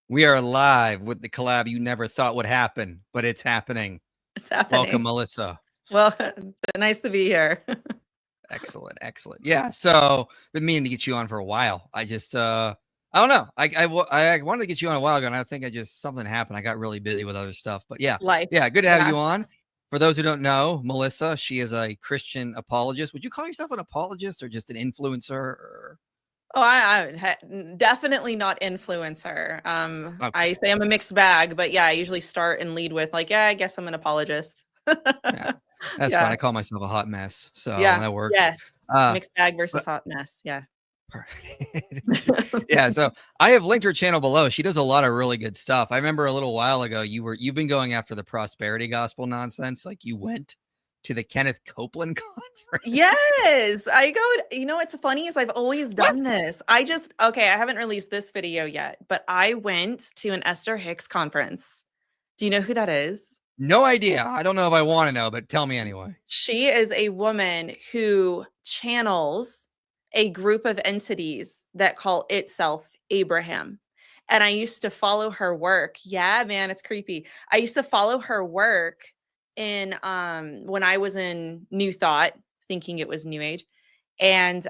We are live with the collab you never thought would happen, but it's happening. It's happening. Welcome, Melissa. Well, nice to be here. Excellent, excellent. Yeah, so been meaning to get you on for a while. I just, I don't know. I wanted to get you on a while ago, and I think something happened. I got really busy with other stuff, but yeah, Life. yeah, good to have you on. For those who don't know, Melissa, she is a Christian apologist. Would you call yourself an apologist or just an influencer? Or... Oh, I definitely not influencer. Okay. I say I'm a mixed bag, but yeah, I usually start and lead with like, yeah, I guess I'm an apologist. Yeah, that's fine. I call myself a hot mess, so that works. Yes, mixed bag versus hot mess. Yeah. Yeah, so I have linked her channel below. She does a lot of really good stuff. I remember a little while ago you've been going after the prosperity gospel nonsense. Like you went to the Kenneth Copeland conference. Yes, I go. You know what's funny is I've always done this. I haven't released this video yet, but I went to an Esther Hicks conference. Do you know who that is? No idea. I don't know if I want to know, but tell me anyway. She is a woman who channels a group of entities that call itself Abraham. And I used to follow her work. Yeah, man, it's creepy. I used to follow her work in when I was in New Thought, thinking it was New Age. And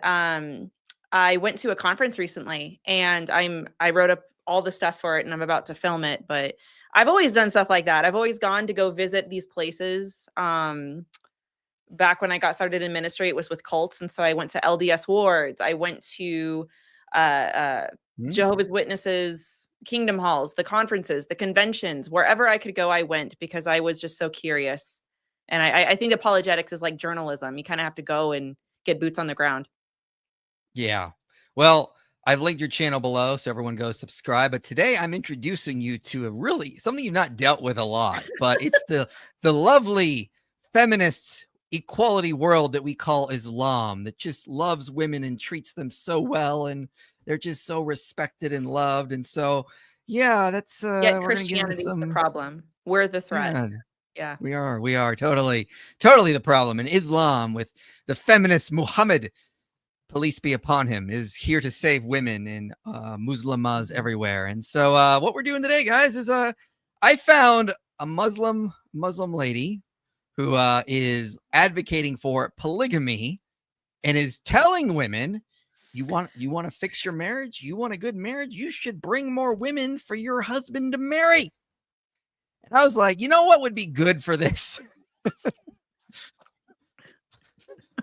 I went to a conference recently and I wrote up all the stuff for it and I'm about to film it, but I've always done stuff like that. I've always gone to go visit these places. Back when I got started in ministry, it was with cults. And so I went to LDS wards. I went to Jehovah's Witnesses, Kingdom Halls, the conferences, the conventions, wherever I could go, I went because I was just so curious. And I think apologetics is like journalism. You kind of have to go and get boots on the ground. Yeah. Well, I've linked your channel below, so everyone go subscribe. But today I'm introducing you to something you've not dealt with a lot, but it's the lovely feminist equality world that we call Islam, that just loves women and treats them so well, and they're just so respected and loved. And so, yeah, that's Christianity is the problem. We're the threat. Yeah, we are totally the problem. And Islam, with the feminist Muhammad, police be upon him, is here to save women and Muslimas everywhere. And so what we're doing today, guys, is I found a Muslim lady who is advocating for polygamy and is telling women, you want to fix your marriage, you want a good marriage, you should bring more women for your husband to marry. And I was like, you know what would be good for this?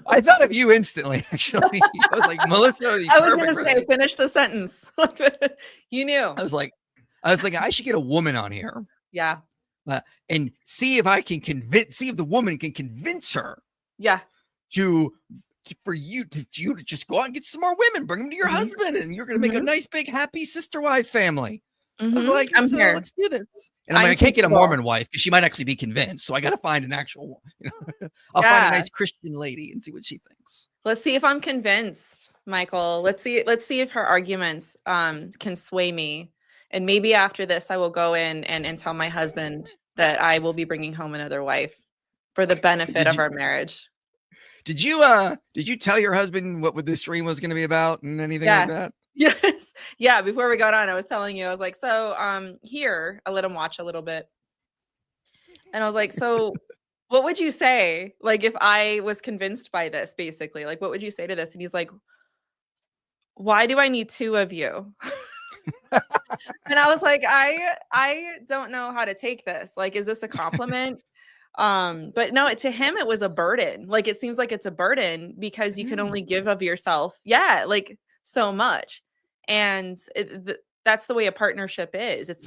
I thought of you instantly, actually. I was like, Melissa, I was going to say, finish the sentence. You knew. I was like, I should get a woman on here. Yeah. And see if the woman can convince her. Yeah. For you to just go out and get some more women, bring them to your husband, and you're going to make a nice, big, happy sister wife family. I was like, let's do this. And I can't get a Mormon wife because she might actually be convinced. So I got to find an actual, I'll find a nice Christian lady and see what she thinks. Let's see if I'm convinced, Michael. Let's see if her arguments can sway me. And maybe after this, I will go in and tell my husband that I will be bringing home another wife for the benefit of our marriage. Did you tell your husband what this stream was going to be about and anything like that? Yes. Yeah. Before we got on, I was telling you, I was like, so here, I let him watch a little bit. And I was like, so what would you say? Like, if I was convinced by this, basically, like, what would you say to this? And he's like, why do I need two of you? And I was like, I don't know how to take this. Like, is this a compliment? But no, to him, it was a burden. Like, it seems like it's a burden because you can only give of yourself. Yeah. Like, so much. And that's the way a partnership is. It's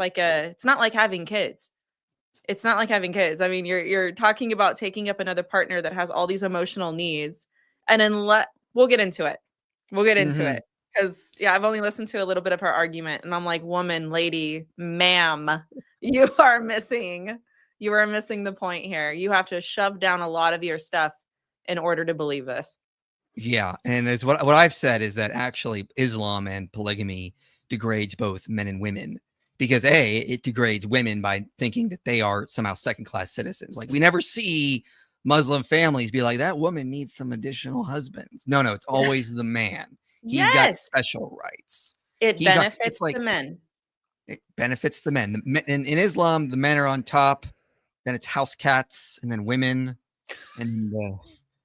not like having kids. It's not like having kids. I mean, you're talking about taking up another partner that has all these emotional needs. And then we'll get into it. We'll get into it. Because I've only listened to a little bit of her argument and I'm like, woman, lady, ma'am, you are missing the point here. You have to shove down a lot of your stuff in order to believe this. Yeah, and it's what I've said is that actually Islam and polygamy degrades both men and women, because it degrades women by thinking that they are somehow second-class citizens. Like, we never see Muslim families be like, that woman needs some additional husbands. No, it's always the man. He's got special rights. It benefits the men. It benefits the men. In Islam, the men are on top, then it's house cats, and then women, and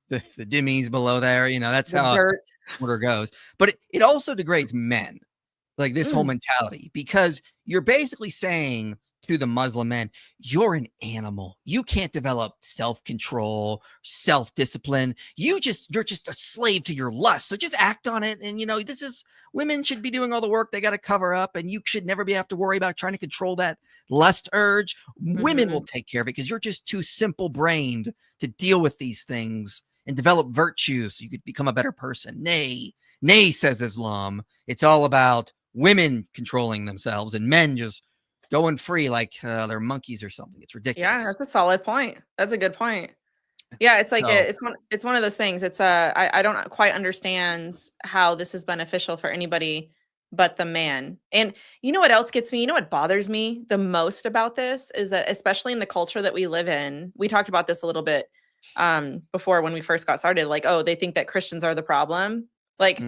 the dhimmis below there. That's The how dirt. order goes. But it also degrades men, like this whole mentality, because you're basically saying to the Muslim men, you're an animal. You can't develop self-control, self-discipline. You're just a slave to your lust. So just act on it. And women should be doing all the work they got to cover up, and you should never have to worry about trying to control that lust urge. Women will take care of it because you're just too simple-brained to deal with these things and develop virtues so you could become a better person. Nay, says Islam. It's all about women controlling themselves and men just going free like they're monkeys or something. It's ridiculous. Yeah, that's a solid point. That's a good point. Yeah, it's like it's one of those things. It's I don't quite understand how this is beneficial for anybody but the man. And you know what else gets me? You know what bothers me the most about this is that, especially in the culture that we live in, we talked about this a little bit before when we first got started. Like, oh, they think that Christians are the problem. Like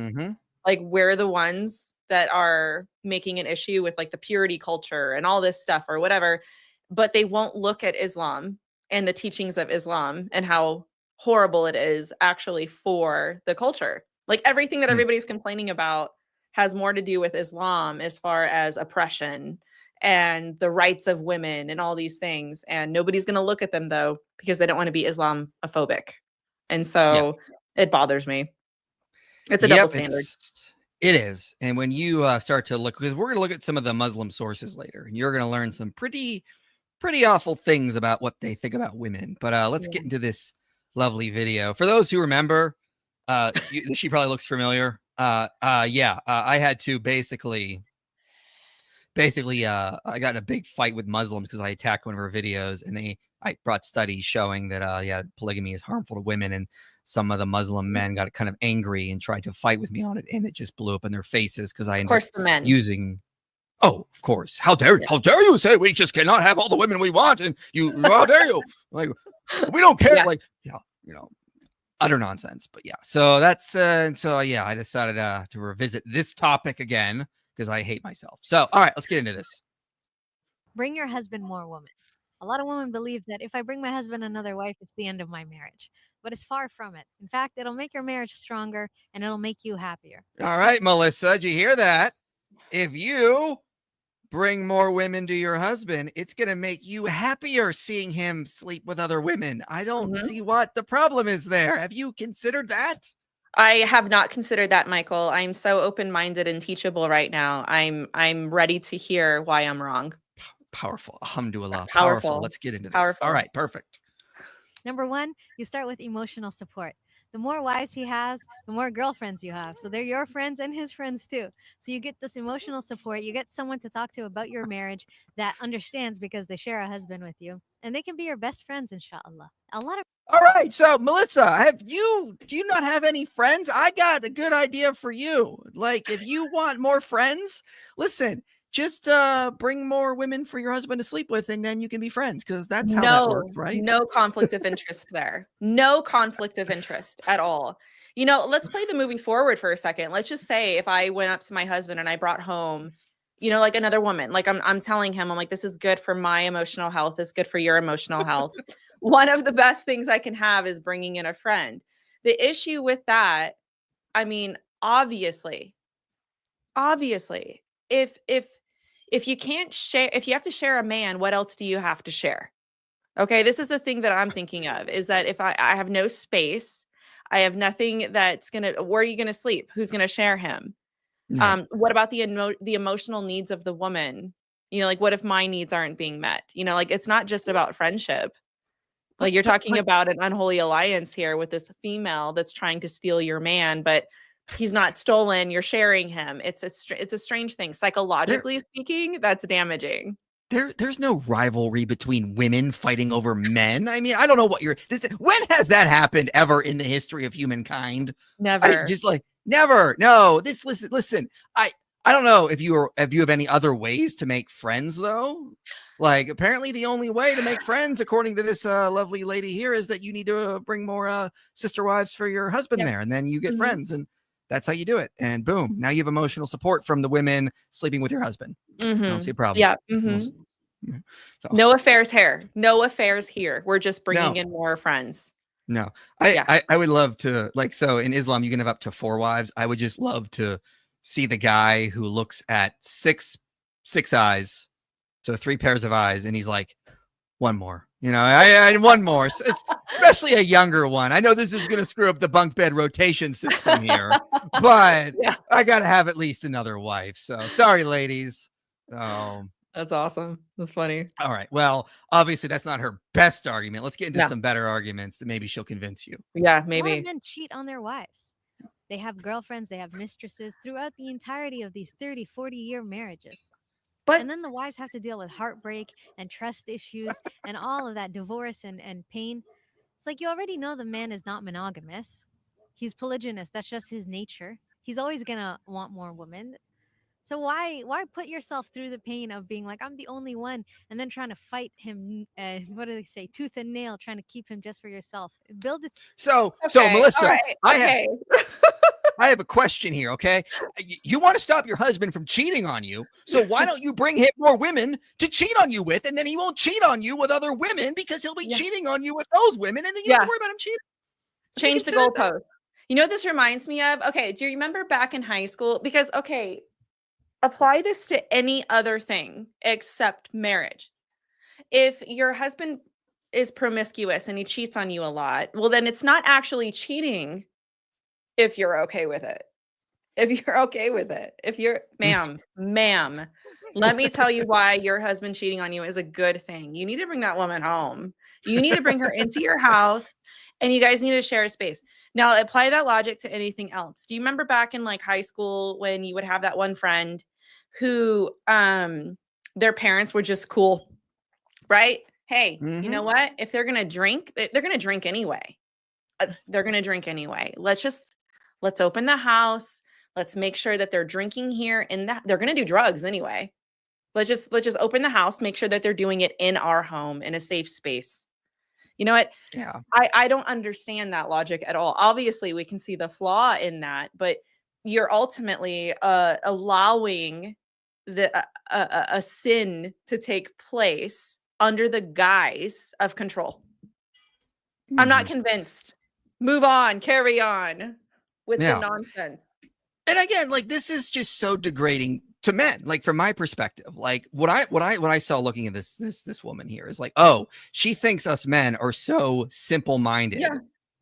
we're the ones that are making an issue with like the purity culture and all this stuff or whatever, but they won't look at Islam and the teachings of Islam and how horrible it is actually for the culture. Like everything that everybody's complaining about has more to do with Islam as far as oppression and the rights of women and all these things. And nobody's going to look at them though, because they don't want to be Islamophobic. And so it bothers me. It's a double standard. It is. And when you start to look, because we're going to look at some of the Muslim sources later, and you're going to learn some pretty awful things about what they think about women. But let's get into this lovely video. For those who remember, she probably looks familiar. I had to basically I got in a big fight with Muslims because I attacked one of her videos, and I brought studies showing that polygamy is harmful to women, and some of the Muslim men got kind of angry and tried to fight with me on it, and it just blew up in their faces because I ended up the men using. Oh, of course. How dare you say we just cannot have all the women we want, and how dare you? Like, we don't care. Like, utter nonsense. But so that's I decided to revisit this topic again because I hate myself. So, all right, let's get into this. Bring your husband more women. A lot of women believe that if I bring my husband another wife, it's the end of my marriage. But it's far from it. In fact, it'll make your marriage stronger and it'll make you happier. All right, Melissa, did you hear that? If you bring more women to your husband, it's going to make you happier seeing him sleep with other women. I don't see what the problem is there. Have you considered that? I have not considered that, Michael. I'm so open-minded and teachable right now. I'm ready to hear why I'm wrong. Powerful. Alhamdulillah. Powerful. Let's get into this. All right, perfect. Number one, you start with emotional support. The more wives he has, the more girlfriends you have. So they're your friends and his friends too. So you get this emotional support. You get someone to talk to about your marriage that understands because they share a husband with you. And they can be your best friends, inshallah. All right. So, Melissa, do you not have any friends? I got a good idea for you. Like, if you want more friends, listen, just bring more women for your husband to sleep with, and then you can be friends, because that's how that works, right? No conflict of interest there. No conflict of interest at all. Let's play the movie forward for a second. Let's just say if I went up to my husband and I brought home, like another woman, like I'm telling him, I'm like, this is good for my emotional health. This is good for your emotional health. One of the best things I can have is bringing in a friend. The issue with that, I mean, obviously, if you can't share, if you have to share a man, what else do you have to share? Okay, this is the thing that I'm thinking of, is that if I have no space, I have nothing that's where are you gonna sleep? Who's gonna share him? What about the emotional needs of the woman? Like, what if my needs aren't being met? Like, it's not just about friendship. Like, you're talking about an unholy alliance here with this female that's trying to steal your man, but he's not stolen. You're sharing him. It's a strange thing. Psychologically speaking, that's damaging. There's no rivalry between women fighting over men. I mean, I don't know what when has that happened ever in the history of humankind? Never. Never. No, listen. I don't know if you have any other ways to make friends, though. Like, apparently the only way to make friends, according to this lovely lady here, is that you need to bring more sister wives for your husband there, and then you get friends. And That's how you do it. And boom, now you have emotional support from the women sleeping with your husband. I don't see a problem. Yeah. So, No affairs here. No affairs here. We're just bringing No. in more friends. no, Yeah. I would love to, like, so in Islam, you can have up to 4 wives. I would just love to see the guy who looks at six eyes, so 3 pairs of eyes, and he's like, one more, I one more, especially a younger one. I know this is going to screw up the bunk bed rotation system here, but Yeah. I got to have at least another wife. So sorry, ladies. Oh, That's awesome. That's funny. all right. Well, obviously that's not her best argument. Let's get into No. some better arguments that maybe she'll convince you. Yeah, A lot of maybe. men cheat on their wives. They have girlfriends, they have mistresses throughout the entirety of these 30, 40-year marriages. But And then the wives have to deal with heartbreak and trust issues and all of that divorce and pain. It's like you already know the man is not monogamous. He's polygynous. That's just his nature. He's always gonna want more women. So why put yourself through the pain of being like, I'm the only one, and then trying to fight him, what do they say, tooth and nail, trying to keep him just for yourself? Build it. So okay, Melissa, all right, okay. I have a question here, okay? You want to stop your husband from cheating on you, so why don't you bring him more women to cheat on you with, and then he won't cheat on you with other women because he'll be cheating on you with those women, and then you don't have to worry about him cheating. Change the goalpost. You know what this reminds me of? Okay, do you remember back in high school? Because, okay, apply this to any other thing except marriage. If your husband is promiscuous and he cheats on you a lot, well, then it's not actually cheating if you're okay with it. If you're okay with it. If you're, ma'am, let me tell you why your husband cheating on you is a good thing. You need to bring that woman home. You need to bring her into your house, and you guys need to share a space. Now, apply that logic to anything else. Do you remember back in like high school when you would have that one friend who their parents were just cool, right? Hey, you know what? If they're going to drink, they're going to drink anyway. They're going to drink anyway. Let's open the house. Let's make sure that they're drinking here, and that they're going to do drugs anyway. Let's just open the house, make sure that they're doing it in our home in a safe space. You know what? Yeah. I don't understand that logic at all. Obviously, we can see the flaw in that, but you're ultimately allowing a sin to take place under the guise of control. I'm not convinced. Move on, carry on with the nonsense. And again, like, this is just so degrading to men. Like, from my perspective, like what I saw looking at this woman here is like, oh, she thinks us men are so simple-minded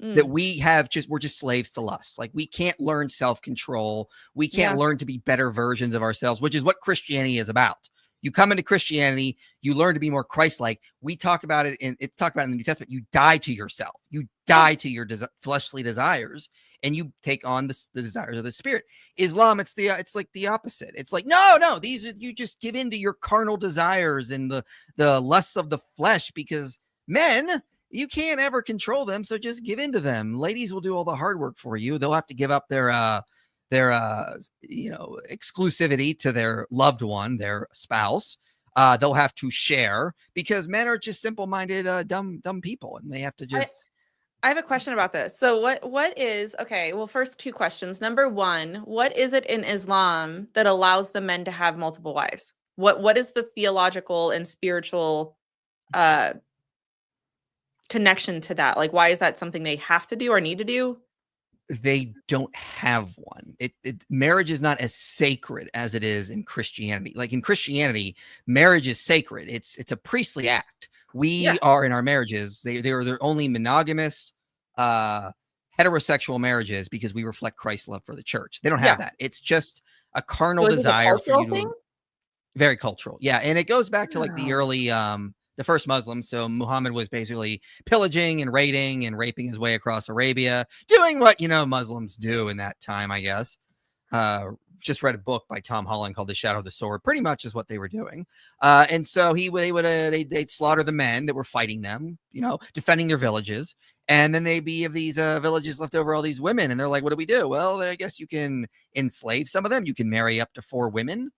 that we're just slaves to lust. Like, we can't learn self-control. We can't learn to be better versions of ourselves, which is what Christianity is about. You come into Christianity, you learn to be more Christ-like. We talk about it in the New Testament. You die to yourself. You die to your fleshly desires, and you take on the desires of the spirit. Islam, it's like the opposite. It's like, no, you just give in to your carnal desires and the lusts of the flesh, because men, you can't ever control them. So just give in to them. Ladies will do all the hard work for you. They'll have to give up their exclusivity to their loved one, their spouse. They'll have to share, because men are just simple-minded, dumb people, and they have to just. I have a question about this. So what is, okay, well, first 2 questions. Number 1, what is it in Islam that allows the men to have multiple wives? What is the theological and spiritual connection to that? Like, why is that something they have to do or need to do? They don't have one. Marriage is not as sacred as it is in Christianity. Like, in Christianity, marriage is sacred. It's a priestly act. We are in our marriages. They're only monogamous, heterosexual marriages, because we reflect Christ's love for the church. They don't have that. It's just a carnal desire for you to. Very cultural, yeah. And it goes back to like the early, the first Muslims. So Muhammad was basically pillaging and raiding and raping his way across Arabia, doing what Muslims do in that time, I guess. Just read a book by Tom Holland called The Shadow of the Sword. Pretty much is what they were doing. And so they'd slaughter the men that were fighting them, defending their villages. And then they'd be of these villages left over all these women. And they're like, what do we do? Well, I guess you can enslave some of them. You can marry up to 4 women.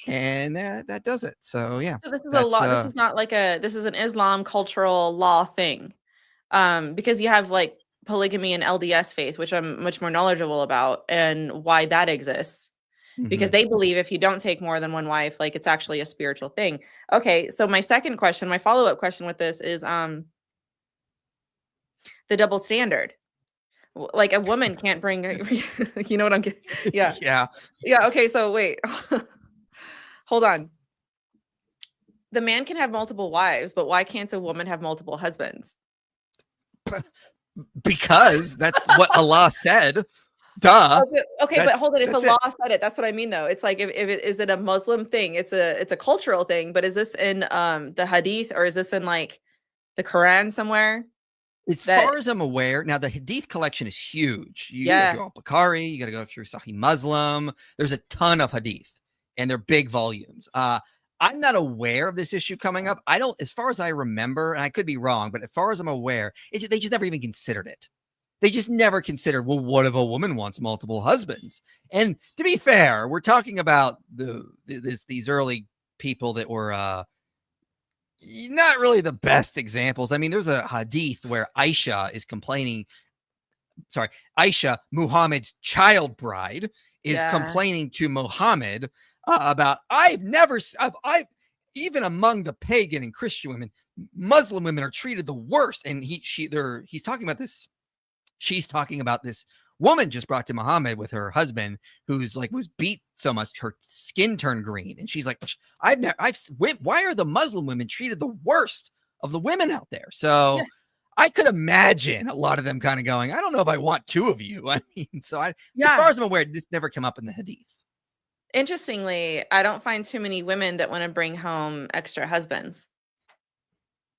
And that does it. So yeah. So this is a law. This is not like this is an Islam cultural law thing. Because you have like polygamy and LDS faith, which I'm much more knowledgeable about, and why that exists. Because they believe if you don't take more than one wife, like it's actually a spiritual thing. Okay, so my second question, my follow-up question with this is the double standard. Like a woman can't bring you know what I'm getting? Yeah. Yeah, okay, so wait. Hold on. The man can have multiple wives, but why can't a woman have multiple husbands? Because that's what Allah said. Duh. Okay, but hold on. If Allah said it, that's what I mean, though. It's like, if it is it a Muslim thing? It's a cultural thing. But is this in the Hadith, or is this in like the Quran somewhere? As far as I'm aware, now the Hadith collection is huge. You go through Al-Bukhari, you got to go through Sahih Muslim. There's a ton of Hadith, and they're big volumes. I'm not aware of this issue coming up. I don't, as far as I remember, and I could be wrong, but as far as I'm aware, they just never even considered it. They just never considered, well, what if a woman wants multiple husbands? And to be fair, we're talking about these early people that were not really the best examples. I mean, there's a hadith where Aisha, Muhammad's child bride, is complaining to Muhammad about, even among the pagan and Christian women, Muslim women are treated the worst. And he's talking about this. She's talking about this woman just brought to Muhammad with her husband, who's like, was beat so much her skin turned green. And she's like, why are the Muslim women treated the worst of the women out there? So I could imagine a lot of them kind of going, I don't know if I want two of you. I mean, as far as I'm aware, this never came up in the Hadith. Interestingly, I don't find too many women that want to bring home extra husbands.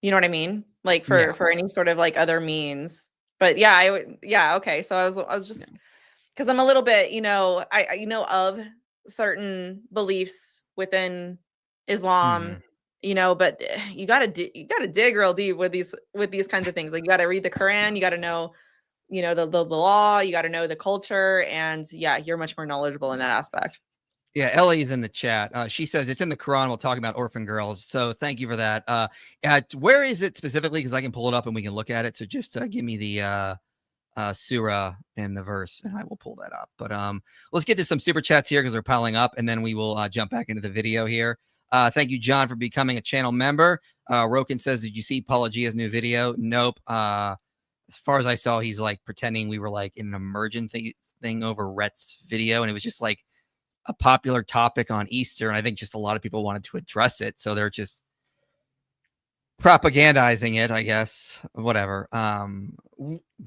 You know what I mean? Like for any sort of like other means. But okay. So I was just, because I'm a little bit, I know of certain beliefs within Islam, but you gotta dig real deep with these kinds of things. Like you gotta read the Quran, you gotta know, the law, you gotta know the culture, and you're much more knowledgeable in that aspect. Yeah, Ellie's in the chat. She says it's in the Quran. We'll talk about orphan girls. So thank you for that. Where is it specifically? Because I can pull it up and we can look at it. So just give me the surah and the verse, and I will pull that up. But let's get to some super chats here because they're piling up, and then we will jump back into the video here. Thank you, John, for becoming a channel member. Roken says, did you see Apologia's new video? Nope. As far as I saw, he's like pretending we were like in an emergent thing over Rhett's video, and it was just like a popular topic on Easter, and I think just a lot of people wanted to address it, so they're just propagandizing it, I guess. Whatever.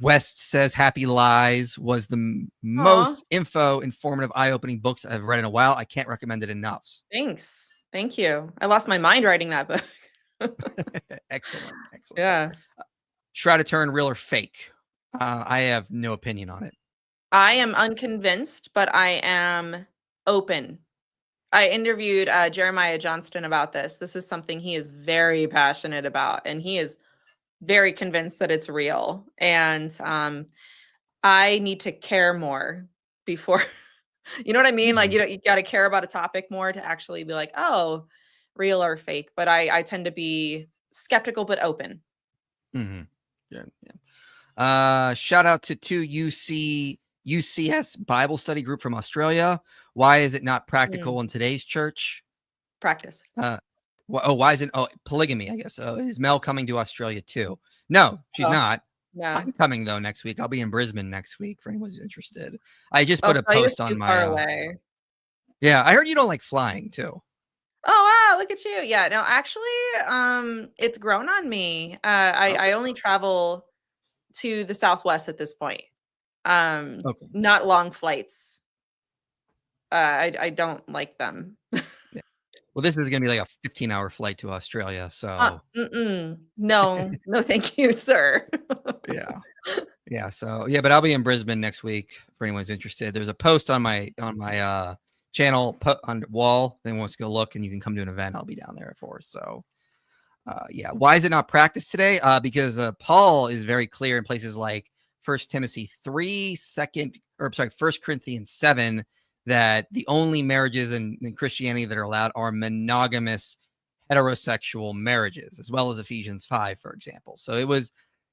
West says Happy Lies was the most informative, eye-opening books I've read in a while. I can't recommend it enough. Thanks. Thank you. I lost my mind writing that book. Excellent. Yeah. Shroud of Turin, real or fake? I have no opinion on it. I am unconvinced, but I am open. I interviewed Jeremiah Johnston about this. This is something he is very passionate about, and he is very convinced that it's real. And I need to care more before, you know what I mean? Like, you got to care about a topic more to actually be like, oh, real or fake. But I tend to be skeptical but open. Shout out to 2UCS Bible study group from Australia. Why is it not practical in today's church? Practice. Why isn't polygamy? I guess. Is Mel coming to Australia too? No, she's not. Yeah. I'm coming though next week. I'll be in Brisbane next week for anyone who's interested. I just put a post on my. Far away. Yeah, I heard you don't like flying too. Oh wow, look at you. Yeah, no, actually, it's grown on me. I only travel to the Southwest at this point. Not long flights. I don't like them. Well, this is going to be like a 15-hour flight to Australia. So no, thank you, sir. Yeah. So but I'll be in Brisbane next week for anyone's interested. There's a post on my channel on the wall. If anyone wants to go look, and you can come to an event. I'll be down there for. So why is it not practiced today? Because Paul is very clear in places like 1 Timothy 3, 1 Corinthians 7, that the only marriages in Christianity that are allowed are monogamous heterosexual marriages, as well as Ephesians 5, for example. So it was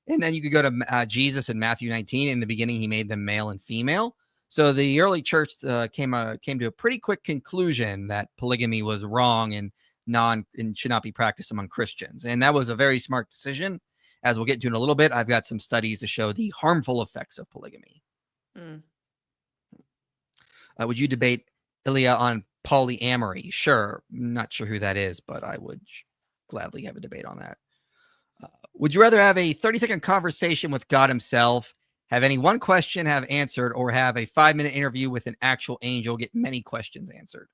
And then you could go to Jesus in Matthew 19. In the beginning, he made them male and female. So the early church came to a pretty quick conclusion that polygamy was wrong and should not be practiced among Christians. And that was a very smart decision. As we'll get to in a little bit, I've got some studies to show the harmful effects of polygamy. Would you debate Ilya on polyamory? Sure. Not sure who that is, but I would gladly have a debate on that. Would you rather have a 30-second conversation with God himself, have any one question have answered, or have a 5-minute interview with an actual angel, get many questions answered?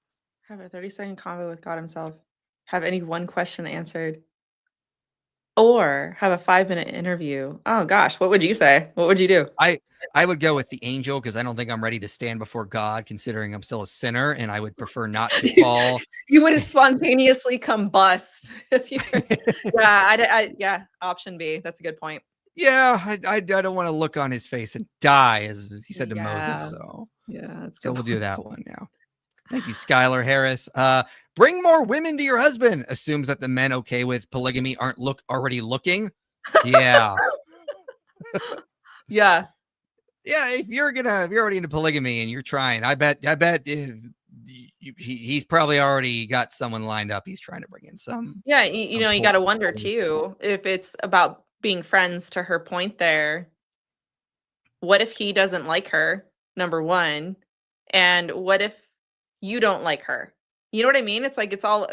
Have a 30-second convo with God himself, have any one question answered, or have a 5-minute interview? Oh gosh, what would you say? What would you do? I would go with the angel because I don't think I'm ready to stand before God, considering I'm still a sinner, and I would prefer not to fall. You would spontaneously combust if you. Yeah, option B. That's a good point. Yeah, I don't want to look on his face and die, as he said to Yeah. Moses. So Yeah, that's so good. we'll do that one now. Thank you, Skylar Harris. Bring more women to your husband. Assumes that the men okay with polygamy aren't already looking. Yeah. Yeah. Yeah, if you're already into polygamy and you're trying, I bet he's probably already got someone lined up. He's trying to bring in some. Yeah, you know, you got to wonder too if it's about being friends. To her point there, what if he doesn't like her? Number one, and what if you don't like her? You know what I mean? It's like it's all.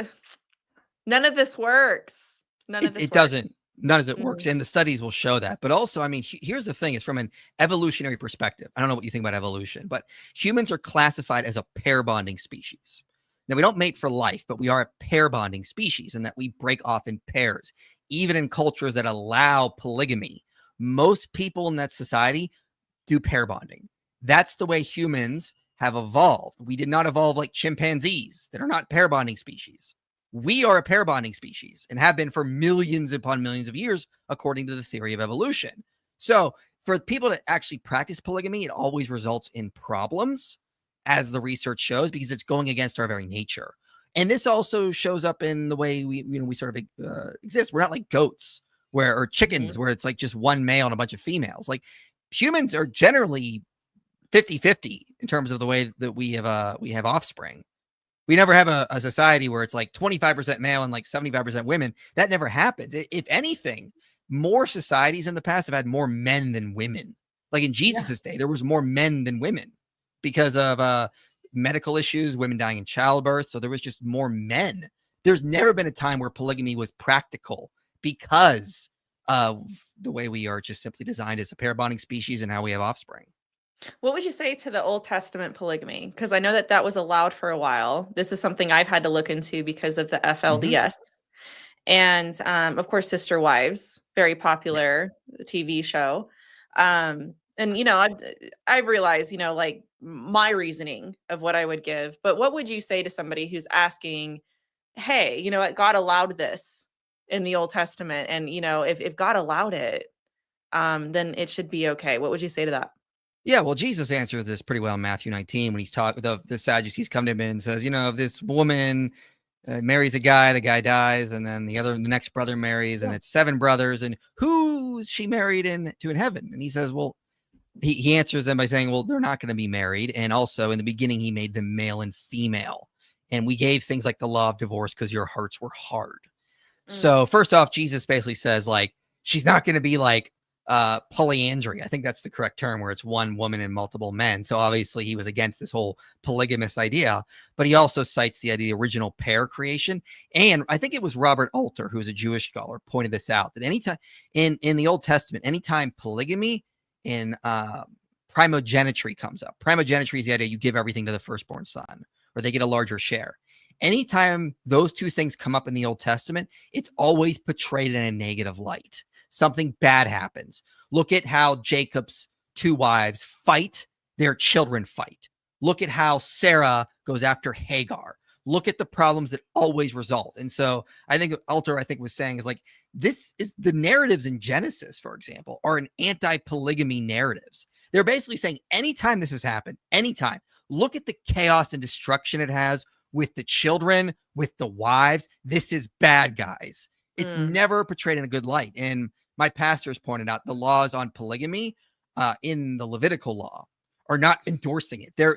None of this works. None of this. It doesn't. None of it works, and the studies will show that. But also, I mean, here's the thing: it's from an evolutionary perspective. I don't know what you think about evolution, but humans are classified as a pair bonding species. Now, we don't mate for life, but we are a pair bonding species, in that we break off in pairs. Even in cultures that allow polygamy, most people in that society do pair bonding. That's the way humans have evolved. We did not evolve like chimpanzees that are not pair bonding species. We are a pair bonding species and have been for millions upon millions of years, according to the theory of evolution. So for people to actually practice polygamy, it always results in problems, as the research shows, because it's going against our very nature. And this also shows up in the way we sort of exist. We're not like goats or chickens, where it's like just one male and a bunch of females. Like humans are generally 50-50 in terms of the way that we have offspring. We never have a society where it's like 25% male and like 75% women. That never happens. If anything, more societies in the past have had more men than women. Like in Jesus's day, there was more men than women because of medical issues, women dying in childbirth. So there was just more men. There's never been a time where polygamy was practical because of the way we are just simply designed as a pair bonding species and how we have offspring. What would you say to the Old Testament polygamy? Because I know that was allowed for a while. This is something I've had to look into because of the FLDS. And of course, Sister Wives, very popular TV show. And, you know, I realize, you know, like my reasoning of what I would give. But what would you say to somebody who's asking, hey, you know what, God allowed this in the Old Testament. And, you know, if God allowed it, then it should be okay. What would you say to that? Yeah, well, Jesus answered this pretty well in Matthew 19 when he's talking. The Sadducees come to him and says, you know, if this woman marries a guy, the guy dies, and then the next brother marries, and it's 7 brothers, and who's she married to in heaven? And he says, well, he answers them by saying, well, they're not going to be married, and also in the beginning he made them male and female, and we gave things like the law of divorce because your hearts were hard. So first off, Jesus basically says like she's not going to be like polyandry. I think that's the correct term, where it's one woman and multiple men. So obviously he was against this whole polygamous idea, but he also cites the idea of the original pair creation. And I think it was Robert Alter, who is a Jewish scholar, pointed this out, that anytime in the Old Testament, anytime polygamy and primogenitry comes up, primogenitry is the idea you give everything to the firstborn son, or they get a larger share. Anytime those two things come up in the Old Testament, it's always portrayed in a negative light. Something bad happens. Look at how Jacob's 2 wives fight, their children fight. Look at how Sarah goes after Hagar. Look at the problems that always result. And so I think Alter, was saying is like, this is the narratives in Genesis, for example, are an anti-polygamy narratives. They're basically saying anytime this has happened, anytime, look at the chaos and destruction it has with the children, with the wives. This is bad, guys. It's never portrayed in a good light. And my pastors pointed out, the laws on polygamy in the Levitical law are not endorsing it. They're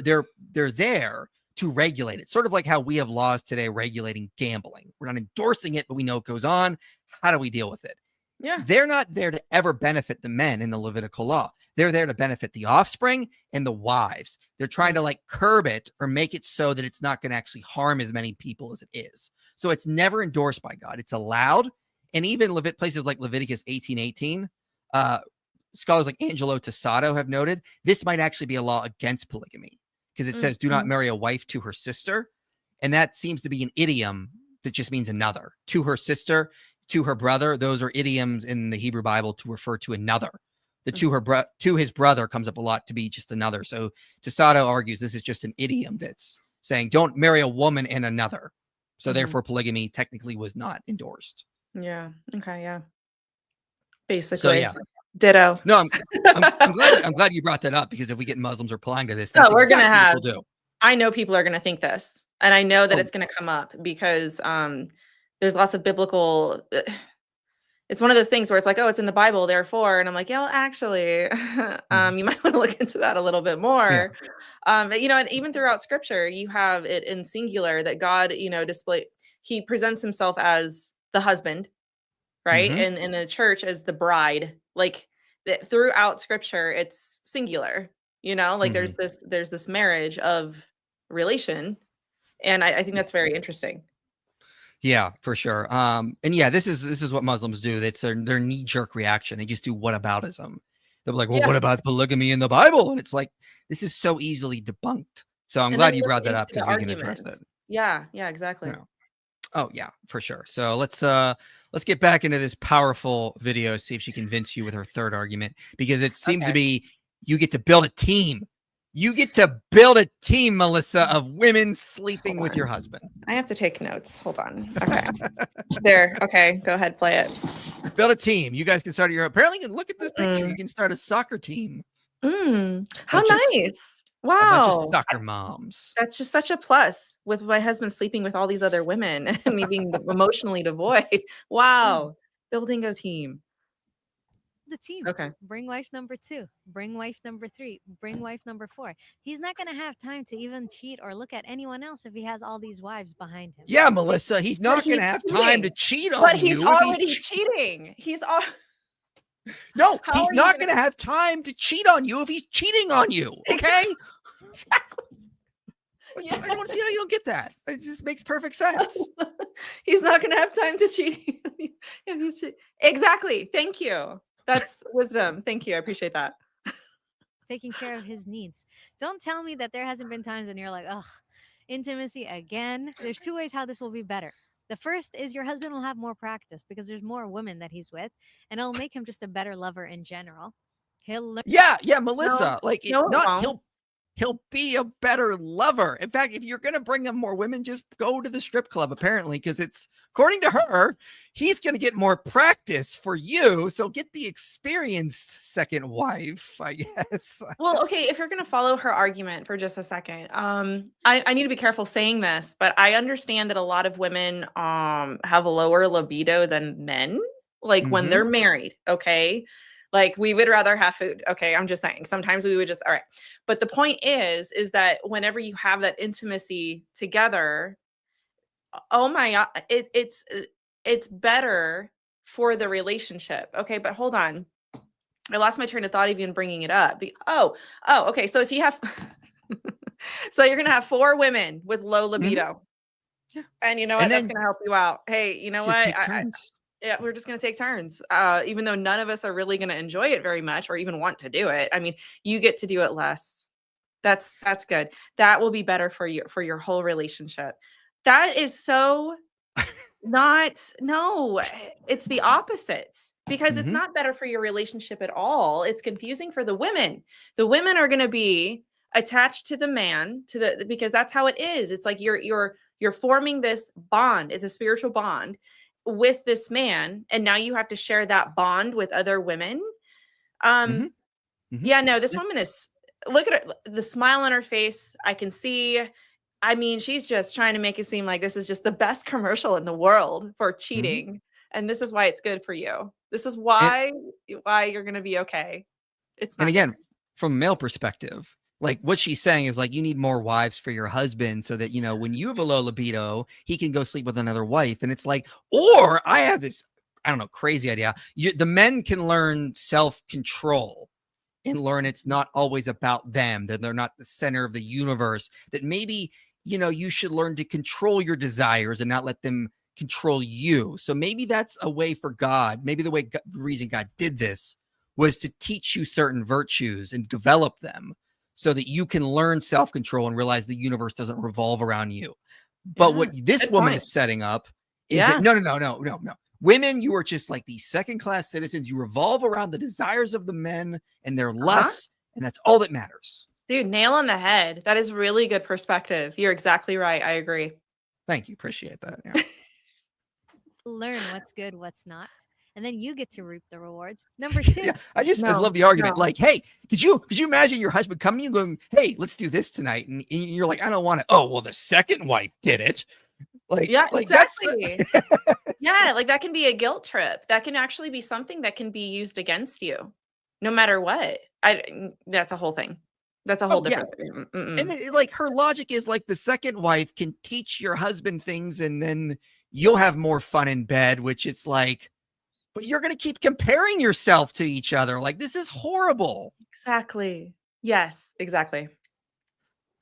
there to regulate it. Sort of like how we have laws today regulating gambling. We're not endorsing it, but we know it goes on. How do we deal with it? Yeah. They're not there to ever benefit the men in the Levitical law. They're there to benefit the offspring and the wives. They're trying to like curb it or make it so that it's not going to actually harm as many people as it is. So it's never endorsed by God. It's allowed. And even places like Leviticus 18:18, scholars like Angelo Tossato have noted this might actually be a law against polygamy because it says do not marry a wife to her sister. And that seems to be an idiom that just means another. To her sister, to her brother, those are idioms in the Hebrew Bible to refer to another. The to his brother comes up a lot to be just another. So Tossato argues this is just an idiom that's saying don't marry a woman and another. So therefore polygamy technically was not endorsed. Yeah. Okay. Yeah. Basically. So yeah. Ditto. No, I'm glad you brought that up because if we get Muslims replying to this, that's we're gonna have. what we'll do. I know people are gonna think this, and I know that it's gonna come up because there's lots of biblical. It's one of those things where it's like, oh, it's in the Bible, therefore, and I'm like, yeah, well, actually, you might want to look into that a little bit more. Yeah. And even throughout Scripture, you have it in singular that God, He presents Himself as the husband, right, and in the church as the bride. Like throughout Scripture, it's singular. There's this marriage of relation, and I think that's very interesting. Yeah, for sure. And yeah, this is what Muslims do. It's their knee-jerk reaction. They just do whataboutism. They're like, well, what about polygamy in the Bible? And it's like, this is so easily debunked. So I'm glad you brought that up because we can address it. Yeah, exactly. Yeah. Oh yeah, for sure. So let's get back into this powerful video, see if she convinces you with her third argument, because it seems to be you get to build a team. You get to build a team, Melissa, of women sleeping with your husband. I have to take notes. Hold on. Okay. There. Okay. Go ahead. Play it. Build a team. You guys can start your apparently look at this picture. You can start a soccer team. How nice. Wow. Just soccer moms. That's just such a plus with my husband sleeping with all these other women and me being emotionally devoid. Wow. Building a team. The team. Okay. Bring wife number 2. Bring wife number 3. Bring wife number 4. He's not going to have time to even cheat or look at anyone else if he has all these wives behind him. Yeah, Melissa, he's not going to have time to cheat on you. But he's already cheating. No, he's not going to have time to cheat on you if he's cheating on you. Okay? Exactly. Yeah. I don't see how you don't get that. It just makes perfect sense. He's not going to have time to cheat. Exactly. Thank you. That's wisdom. Thank you. I appreciate that. Taking care of his needs. Don't tell me that there hasn't been times when you're like, ugh, intimacy again. There's 2 ways how this will be better. The first is your husband will have more practice because there's more women that he's with, and it'll make him just a better lover in general. He'll learn. Yeah, Melissa. He'll be a better lover. In fact, if you're going to bring him more women, just go to the strip club, apparently, because it's, according to her, he's going to get more practice for you. So get the experienced second wife, I guess. Well, okay, if you're going to follow her argument for just a second, I need to be careful saying this, but I understand that a lot of women have a lower libido than men, like when they're married, okay? Like we would rather have food. Okay. I'm just saying sometimes we would just, all right. But the point is that whenever you have that intimacy together, oh my God, it's better for the relationship. Okay. But hold on. I lost my train of thought even bringing it up. Okay. So if you have, so you're going to have 4 women with low libido. Yeah. And you know what? That's going to help you out. Hey, you know what? Yeah, we're just going to take turns. Even though none of us are really going to enjoy it very much or even want to do it. I mean, you get to do it less. That's good. That will be better for your whole relationship. That is so no, it's the opposite because it's not better for your relationship at all. It's confusing for the women. The women are going to be attached to the man because that's how it is. It's like you're forming this bond. It's a spiritual bond with this man, and now you have to share that bond with other women. Yeah, no, this woman is, look at her, the smile on her face. I can see, I mean, she's just trying to make it seem like this is just the best commercial in the world for cheating. And this is why it's good for you. This is why you're going to be okay. It's not. And again, from a male perspective, like what she's saying is like, you need more wives for your husband so that, you know, when you have a low libido, he can go sleep with another wife. And it's like, or I have this, I don't know, crazy idea. The men can learn self-control and learn it's not always about them, that they're not the center of the universe, that maybe, you know, you should learn to control your desires and not let them control you. So maybe that's a way for God. Maybe the reason God did this was to teach you certain virtues and develop them so that you can learn self-control and realize the universe doesn't revolve around you. But what this woman is setting up is that no. Women, you are just like these second-class citizens. You revolve around the desires of the men and their lusts, and that's all that matters. Dude, nail on the head. That is really good perspective. You're exactly right. I agree. Thank you. Appreciate that. Yeah. Learn what's good, what's not. And then you get to reap the rewards. Number 2. Yeah, I love the argument. Like, hey, could you imagine your husband coming to you going, hey, let's do this tonight? And you're like, I don't want to. Oh, well, the second wife did it. Like, yeah, like exactly. Yeah, like that can be a guilt trip. That can actually be something that can be used against you, no matter what. That's a whole thing. That's a whole different thing. And like her logic is like the second wife can teach your husband things, and then you'll have more fun in bed. Which it's like, but you're gonna keep comparing yourself to each other. Like, this is horrible. Exactly. Yes, exactly.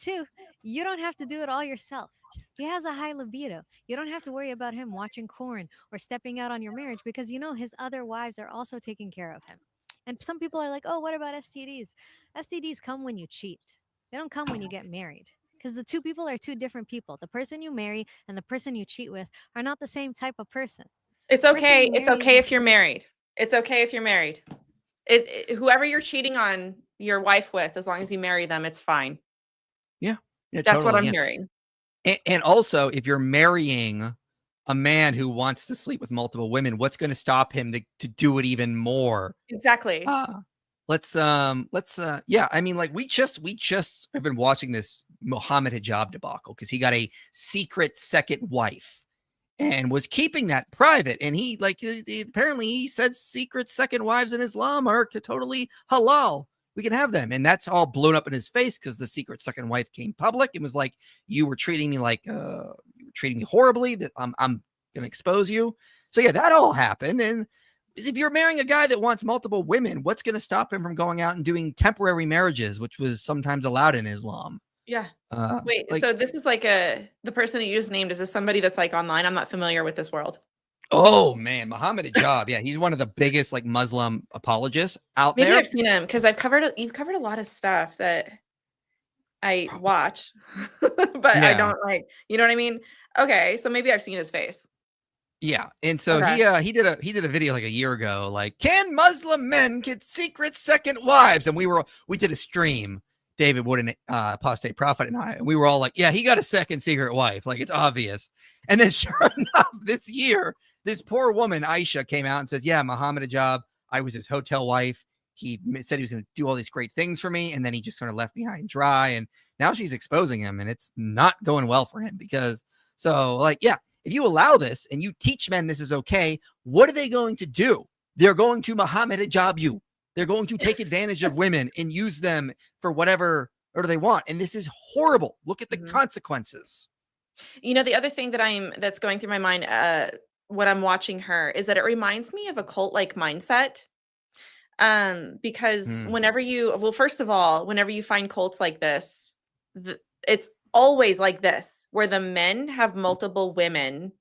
2, you don't have to do it all yourself. He has a high libido. You don't have to worry about him watching porn or stepping out on your marriage because you know his other wives are also taking care of him. And some people are like, oh, what about STDs? STDs come when you cheat. They don't come when you get married. Because the 2 people are 2 different people. The person you marry and the person you cheat with are not the same type of person. It's okay. It's okay if you're married. It's okay if you're married. Whoever you're cheating on your wife with, as long as you marry them, it's fine. Yeah. That's what I'm hearing. And also, if you're marrying a man who wants to sleep with multiple women, what's going to stop him to do it even more? Exactly. Yeah. I mean, like we just have been watching this Mohammed hijab debacle because he got a secret second wife and was keeping that private. And he apparently he said secret second wives in Islam are totally halal. We can have them. And that's all blown up in his face because the secret second wife came public and was like, you were treating me like, you were treating me horribly, that I'm going to expose you. So yeah, that all happened. And if you're marrying a guy that wants multiple women, what's going to stop him from going out and doing temporary marriages, which was sometimes allowed in Islam? Yeah. Wait, so this is like the person that you just named, is this somebody that's like online? I'm not familiar with this world. Oh man, Mohammed hijab. Yeah, he's one of the biggest like Muslim apologists out there. Maybe I've seen him because you've covered a lot of stuff that I watch, but I don't like, you know what I mean? Okay, so maybe I've seen his face. Yeah, and so he did a video like a year ago, like, can Muslim men get secret second wives? And we did a stream, David Wood and Apostate Prophet and I, and we were all like, yeah, he got a second secret wife, like it's obvious. And then sure enough, this year, this poor woman, Aisha, came out and says, yeah, Mohammed hijab, I was his hotel wife. He said he was going to do all these great things for me, and then he just sort of left me high and dry. And now she's exposing him, and it's not going well for him because, so like, yeah, if you allow this and you teach men this is okay, what are they going to do? They're going to Mohammed hijab you. They're going to take advantage of women and use them for whatever or they want. And this is horrible. Look at the consequences. You know, the other thing that's going through my mind when I'm watching her is that it reminds me of a cult-like mindset. Because first of all, whenever you find cults like this, it's always like this, where the men have multiple women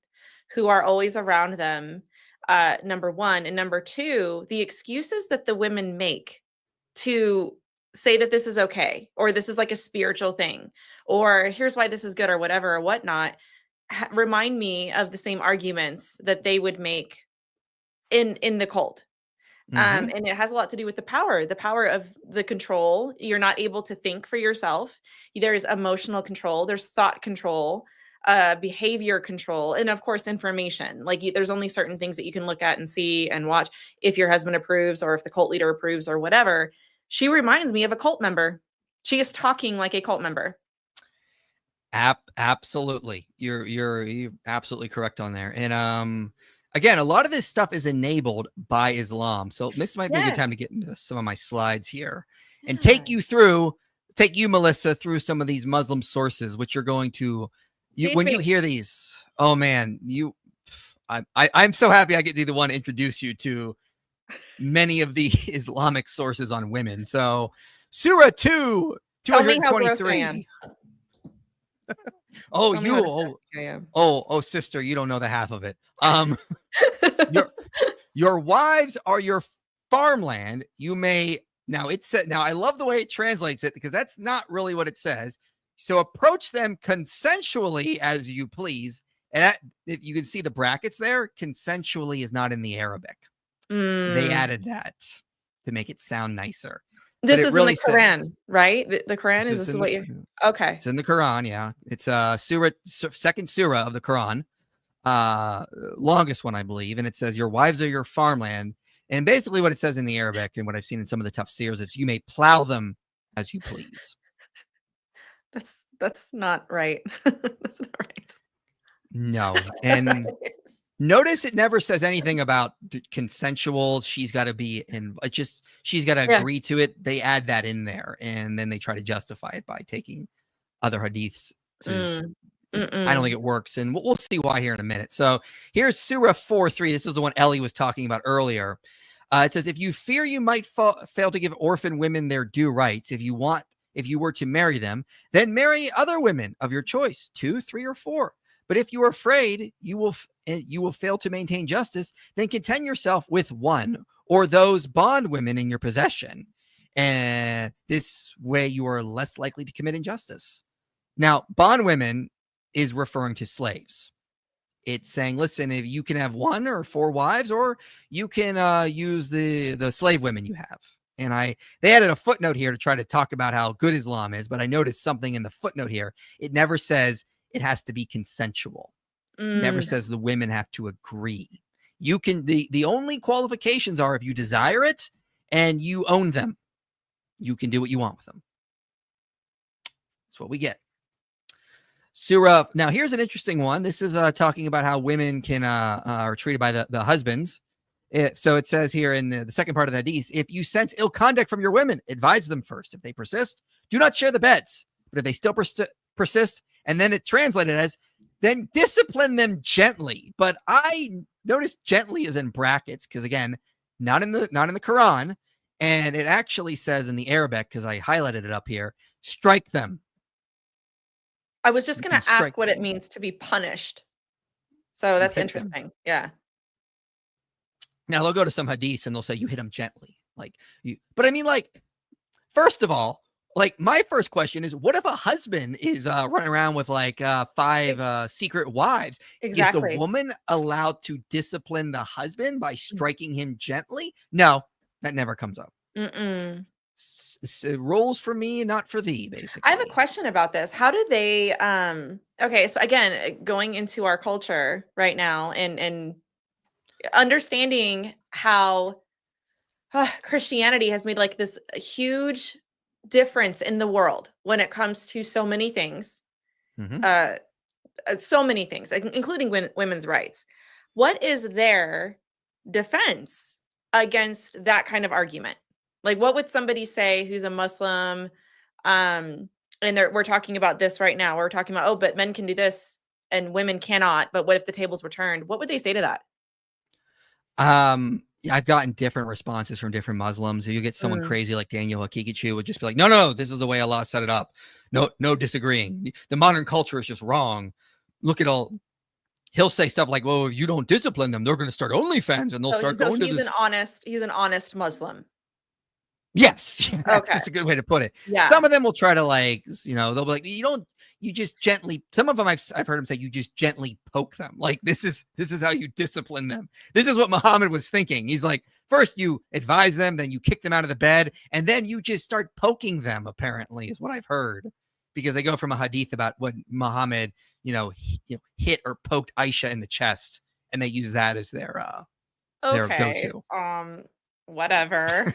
who are always around them. Number one, and number two, the excuses that the women make to say that this is okay, or this is like a spiritual thing, or here's why this is good, or whatever, or whatnot, remind me of the same arguments that they would make in the cult. And it has a lot to do with the power of the control. You're not able to think for yourself. There's emotional control, there's thought control, behavior control, and of course information. Like there's only certain things that you can look at and see and watch if your husband approves or if the cult leader approves or whatever. She reminds me of a cult member. She is talking like a cult member. Absolutely. You're absolutely correct on there. And again, a lot of this stuff is enabled by Islam. So this might be a good Yeah. time to get into some of my slides here and Yeah. take you, Melissa, through some of these Muslim sources, which you're going to, Teach when you me. hear these, oh man, I'm so happy I get to be the one to introduce you to many of the Islamic sources on women. So Surah 2, Tell me how gross I 223. am. Oh, Tell me you, how disgusting I am. oh, sister, you don't know the half of it. Your wives are your farmland. You may now I love the way it translates it, because that's not really what it says. So approach them consensually as you please. And that, if you can see the brackets there, consensually is not in the Arabic. They added that to make it sound nicer. This it is really in the Quran, says, right? The Quran this is in what the- you okay. It's in the Quran, yeah. It's second surah of the Quran, longest one, I believe. And it says, your wives are your farmland. And basically what it says in the Arabic, and what I've seen in some of the tafsirs, is you may plow them as you please. That's not right. That's not right. No. That's not And right. notice it never says anything about consensual. She's got to be in, she's got to Yeah. agree to it. They add that in there, and then they try to justify it by taking other hadiths to I don't think it works, and we'll see why here in a minute. So here's Surah 4:3. This is the one Ellie was talking about earlier. It says, if you fear you might fail to give orphan women their due rights, if you were to marry them, then marry other women of your choice, 2, 3, or 4. But if you are afraid you will fail to maintain justice, then content yourself with one or those bond women in your possession. And this way you are less likely to commit injustice. Now, bond women is referring to slaves. It's saying, listen, if you can have 1 or 4 wives, or you can use the slave women you have. And they added a footnote here to try to talk about how good Islam is, but I noticed something in the footnote here. It never says it has to be consensual. Never says the women have to agree. You can, the only qualifications are if you desire it and you own them. You can do what you want with them. That's what we get. Surah. Now, here's an interesting one. This is talking about how women can are treated by the husbands. So it says here in the second part of the hadith, if you sense ill conduct from your women, advise them first. If they persist, do not share the beds. But if they still persist, and then it translated as, then discipline them gently. But I noticed gently is in brackets, because again, not in the Quran, and it actually says in the Arabic, because I highlighted it up here, strike them. I was just You going to can ask strike what it them. means to be punished. So that's hit them. interesting. Yeah. Now they'll go to some hadiths and they'll say you hit them gently, like you. But I mean, like, first of all, like my first question is, what if a husband is running around with like 5 secret wives? Exactly. Is the woman allowed to discipline the husband by striking him gently? No, that never comes up. Rules for me, not for thee, basically. I have a question about this. How do they okay, so again, going into our culture right now and understanding how Christianity has made like this huge difference in the world when it comes to so many things. So many things, including women's rights. What is their defense against that kind of argument? Like, what would somebody say who's a Muslim? And we're talking about this right now. We're talking about, oh, but men can do this and women cannot. But what if the tables were turned? What would they say to that? I've gotten different responses from different Muslims. You get someone crazy like Daniel Haqiqatjou would just be like, no, this is the way Allah set it up. No disagreeing. The modern culture is just wrong. Look at all. He'll say stuff like, well, if you don't discipline them, they're going to start OnlyFans and they'll start going to this. He's an honest Muslim. Yes. Okay. That's a good way to put it. Yeah. Some of them will try to like, they'll be like, you just gently, some of them I've heard him say, you just gently poke them. Like, this is how you discipline them. This is what Muhammad was thinking. He's like, first you advise them, then you kick them out of the bed, and then you just start poking them, apparently, is what I've heard. Because they go from a hadith about what Muhammad, hit or poked Aisha in the chest, and they use that as their go-to. Whatever.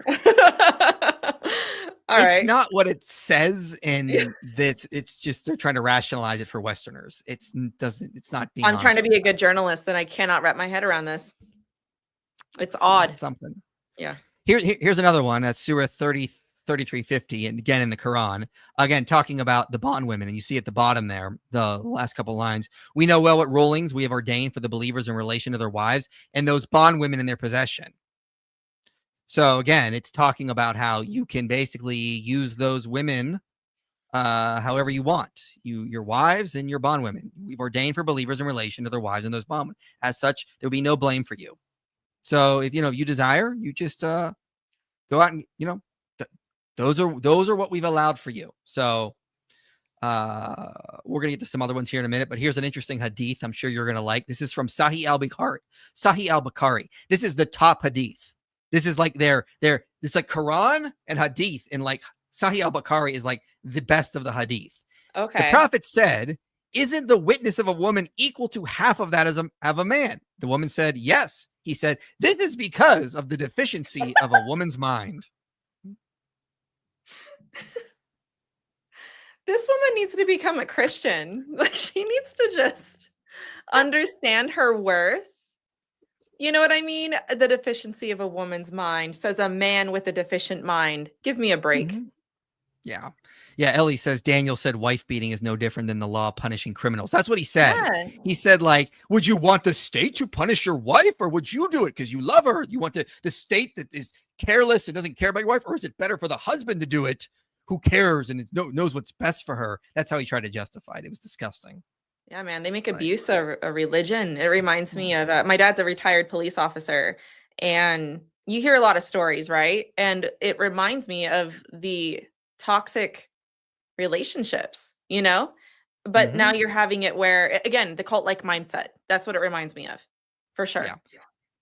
All it's right. not what it says, and that it's just they're trying to rationalize it for Westerners. It's not being I'm trying honest to with be a you good guys. journalist, and I cannot wrap my head around this. It's It's odd. something. Yeah. Here's another one. That's Surah 3350, and again in the Quran, again talking about the bondwomen, and you see at the bottom there, the last couple lines. We know well what rulings we have ordained for the believers in relation to their wives and those bondwomen in their possession. So again, it's talking about how you can basically use those women however you want. Your wives and your bondwomen. We've ordained for believers in relation to their wives and those bondwomen. As such, there will be no blame for you. So if you desire, you just go out and those are what we've allowed for you. So we're gonna get to some other ones here in a minute, but here's an interesting hadith I'm sure you're gonna like. This is from Sahih al-Bukhari. Sahih al-Bukhari. This is the top hadith. This is like it's like Quran and hadith, and like Sahih al-Bukhari is like the best of the hadith. Okay. The prophet said, "Isn't the witness of a woman equal to half of that of a man?" The woman said, "Yes." He said, "This is because of the deficiency of a woman's mind." This woman needs to become a Christian. Like, she needs to just understand her worth. You know what I mean? The deficiency of a woman's mind, says a man with a deficient mind. Give me a break. Mm-hmm. Yeah. Ellie says Daniel said wife beating is no different than the law punishing criminals. That's what he said. Yeah. He said, like, would you want the state to punish your wife, or would you do it because you love her? You want the state that is careless and doesn't care about your wife, or is it better for the husband to do it who cares and knows what's best for her? That's how he tried to justify it. It was disgusting. Yeah, man, they make abuse a religion. It reminds me of my dad's a retired police officer, and you hear a lot of stories, right? And it reminds me of the toxic relationships, But now you're having it where, again, the cult-like mindset. That's what it reminds me of, for sure.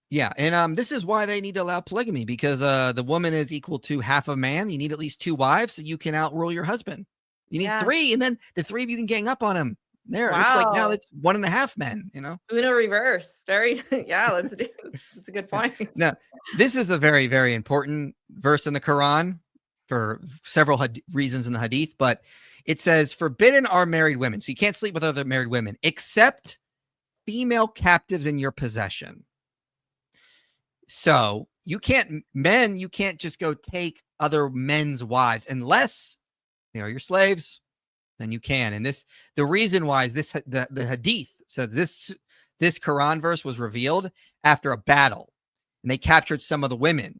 Yeah, and this is why they need to allow polygamy, because the woman is equal to half a man. You need at least 2 wives so you can outrule your husband. You need 3, and then the 3 of you can gang up on him. There, it's like now it's 1.5 men. Uno reverse. Very, yeah. Let's do. That's a good point. Now, this is a very, very important verse in the Quran for several reasons in the Hadith, but it says, "Forbidden are married women." So you can't sleep with other married women except female captives in your possession. So you can't just go take other men's wives unless they are your slaves. Then you can. And the reason why is the hadith says this Quran verse was revealed after a battle, and they captured some of the women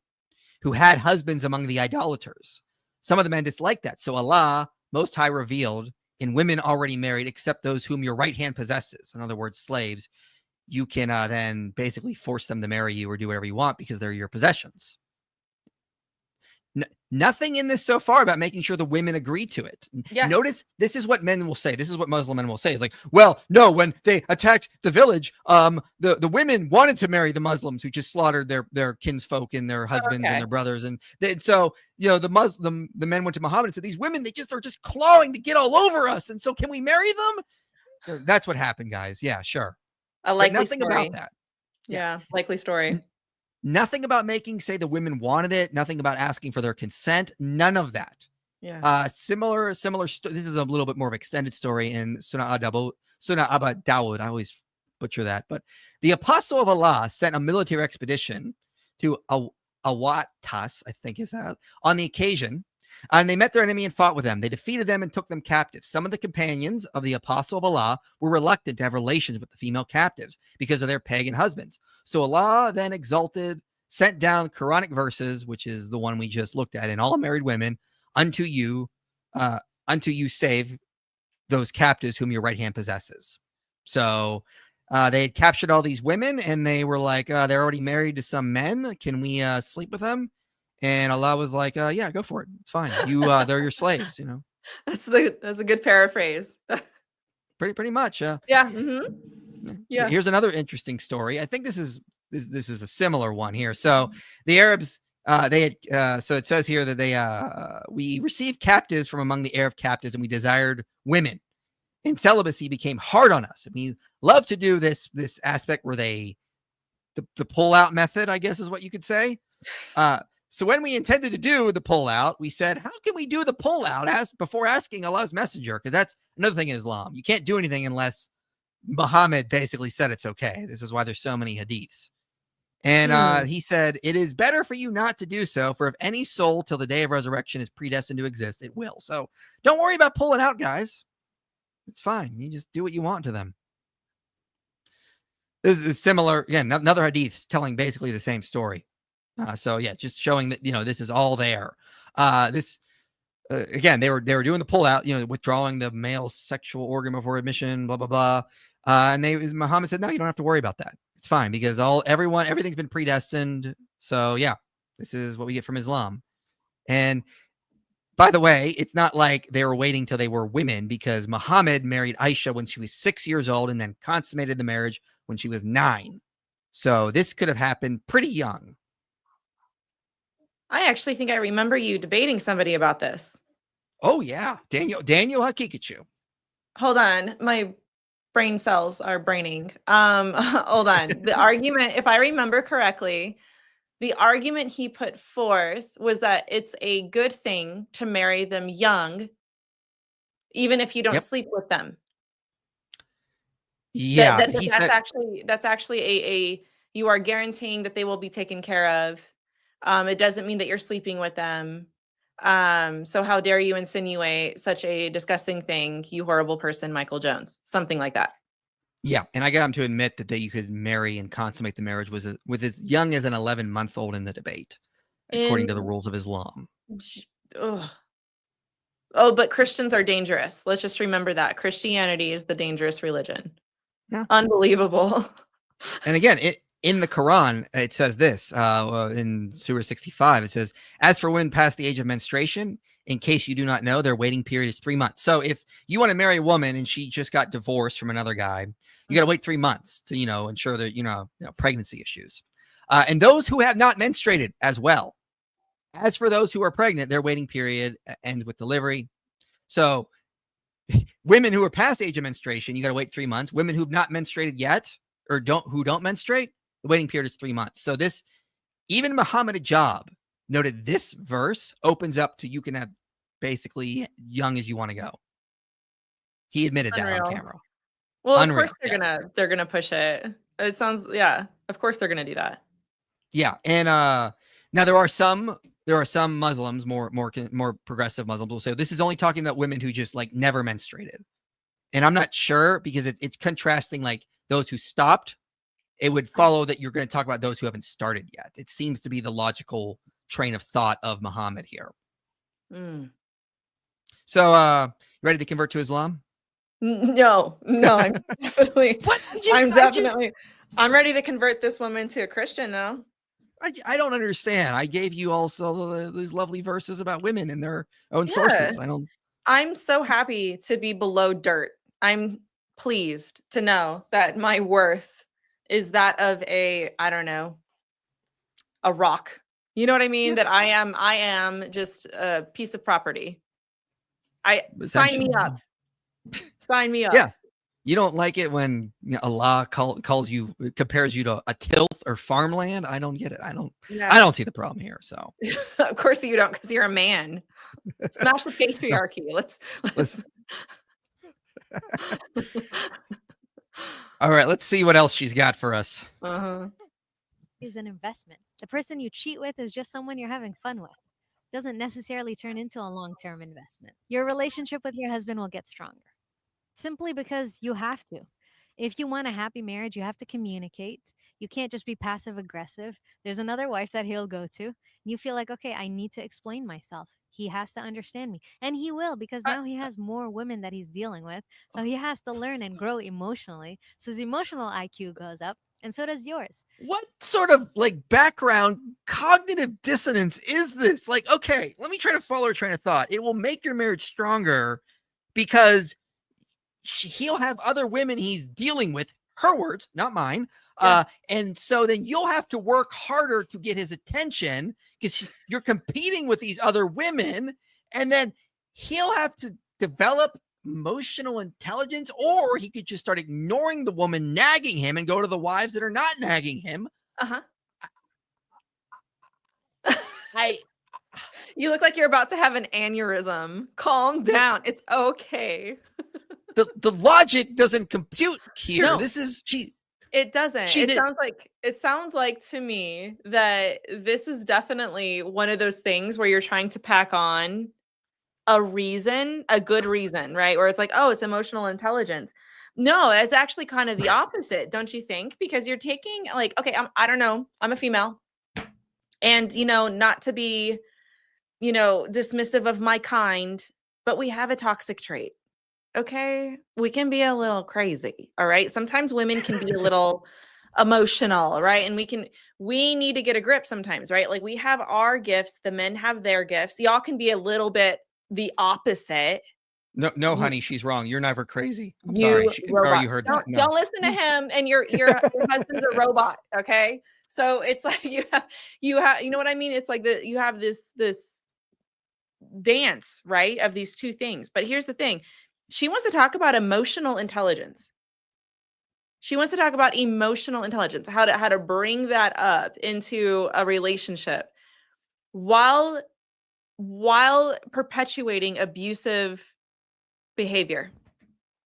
who had husbands among the idolaters. Some of the men disliked that. So Allah Most High revealed, in women already married, except those whom your right hand possesses, in other words, slaves, you can then basically force them to marry you or do whatever you want because they're your possessions. Nothing in this so far about making sure the women agree to it. Yeah. Notice this is what men will say. This is what Muslim men will say. It's like, well, no, when they attacked the village, the women wanted to marry the Muslims who just slaughtered their kinsfolk and their husbands and their brothers. And so, the men went to Muhammad and said, these women, are just clawing to get all over us. And so can we marry them? That's what happened, guys. Yeah, sure. Nothing about that. Yeah, likely story. Nothing about say the women wanted it. Nothing about asking for their consent. None of that. Yeah. Similar. This is a little bit more of an extended story in Sunnah Abu Dawud. I always butcher that. But the apostle of Allah sent a military expedition to Awatas, I think is that, on the occasion. And they met their enemy and fought with them. They defeated them and took them captive. Some of the companions of the apostle of Allah were reluctant to have relations with the female captives because of their pagan husbands. So Allah then sent down Quranic verses, which is the one we just looked at, in all married women, unto you save those captives whom your right hand possesses. So they had captured all these women, and they were like, they're already married to some men. Can we sleep with them? And Allah was like, yeah, go for it. It's fine. They're your slaves, That's a good paraphrase. Pretty much. Yeah. Mm-hmm. Yeah. Here's another interesting story. I think this is a similar one here. So the Arabs, they had, so it says here that we received captives from among the Arab captives, and we desired women. And celibacy became hard on us. And we love to do this aspect where the pull-out method, I guess is what you could say. So when we intended to do the pullout, we said, how can we do the pullout before asking Allah's messenger? Because that's another thing in Islam. You can't do anything unless Muhammad basically said it's okay. This is why there's so many hadiths. And he said, it is better for you not to do so, for if any soul till the day of resurrection is predestined to exist, it will. So don't worry about pulling out, guys. It's fine. You just do what you want to them. This is similar. Again, another hadith telling basically the same story. So yeah, just showing that, this is all there. Again, they were doing the pullout, withdrawing the male sexual organ before admission, blah, blah, blah. And Muhammad said, no, you don't have to worry about that. It's fine because everything's been predestined. So yeah, this is what we get from Islam. And by the way, it's not like they were waiting till they were women, because Muhammad married Aisha when she was 6 years old and then consummated the marriage when she was 9. So this could have happened pretty young. I actually think I remember you debating somebody about this. Oh yeah, Daniel Hakikachu. Hold on, my brain cells are braining. Hold on. The argument, if I remember correctly, the argument he put forth was that it's a good thing to marry them young, even if you don't sleep with them. Yeah, that's actually a you are guaranteeing that they will be taken care of. It doesn't mean that you're sleeping with them. So how dare you insinuate such a disgusting thing, you horrible person, Michael Jones, something like that. Yeah, and I got him to admit that you could marry and consummate the marriage with as young as an 11-month-old in the debate, according to the rules of Islam. Ugh. Oh, but Christians are dangerous. Let's just remember that. Christianity is the dangerous religion. Yeah. Unbelievable. And again, in the Quran, it says this, in Surah 65, it says, as for women past the age of menstruation, in case you do not know, their waiting period is 3 months. So if you want to marry a woman and she just got divorced from another guy, you got to wait 3 months to, ensure that, pregnancy issues. And those who have not menstruated as well. As for those who are pregnant, their waiting period ends with delivery. So women who are past age of menstruation, you got to wait 3 months. Women who've not menstruated yet or who don't menstruate, the waiting period is 3 months. So even Muhammad Ajab noted this verse opens up to you can have basically young as you want to go. He admitted that on camera. Well, of course they're gonna push it. It sounds, yeah, of course they're gonna do that. Yeah, and now there are some Muslims, more progressive Muslims, will say this is only talking about women who just like never menstruated, and I'm not sure because it's contrasting like those who stopped. It would follow that you're going to talk about those who haven't started yet. It seems to be the logical train of thought of Muhammad here. So, you ready to convert to Islam? No, I'm definitely. What? I'm ready to convert this woman to a Christian, though. I don't understand. I gave you also these lovely verses about women and their own sources. I'm so happy to be below dirt. I'm pleased to know that my worth is that of a rock. You know what I mean? Yeah. That I am just a piece of property. Sign me up. Sign me up. Yeah. You don't like it when Allah compares you to a tilth or farmland? I don't get it. I don't see the problem here. So of course you don't, because you're a man. Smash the patriarchy. Let's All right, let's see what else she's got for us. Is an investment. The person you cheat with is just someone you're having fun with. It doesn't necessarily turn into a long-term investment. Your relationship with your husband will get stronger. Simply because you have to. If you want a happy marriage, you have to communicate. You can't just be passive aggressive. There's another wife that he'll go to. And you feel like, okay, I need to explain myself. He has to understand me. And he will, because now he has more women that he's dealing with. So he has to learn and grow emotionally. So his emotional IQ goes up, and so does yours. What sort of like background cognitive dissonance is this? Like, okay, let me try to follow her train of thought. It will make your marriage stronger because he'll have other women he's dealing with, her words, not mine. Yeah. And so then you'll have to work harder to get his attention because you're competing with these other women. And then he'll have to develop emotional intelligence, or he could just start ignoring the woman nagging him and go to the wives that are not nagging him. I You look like you're about to have an aneurysm. Calm down. It's okay. the logic doesn't compute here. No. This is It doesn't. She did. It sounds like to me that this is definitely one of those things where you're trying to pack on a reason, a good reason, right? Where it's like, oh, it's emotional intelligence. No, it's actually kind of the opposite, don't you think? Because you're taking like, okay, I don't know, I'm a female, and not to be, dismissive of my kind, but we have a toxic trait. Okay, we can be a little crazy, all right? Sometimes women can be a little emotional, right? And we need to get a grip sometimes, right? Like we have our gifts, the men have their gifts. Y'all can be a little bit the opposite. No, honey, she's wrong. You're never crazy. I'm You sorry. I'm sorry you robots. heard Don't, that. No. don't listen to him, and your husband's a robot, okay? So it's like you have you know what I mean? It's like you have this dance, right, of these two things. But here's the thing. She wants to talk about emotional intelligence. She wants to talk about emotional intelligence, how to bring that up into a relationship while perpetuating abusive behavior.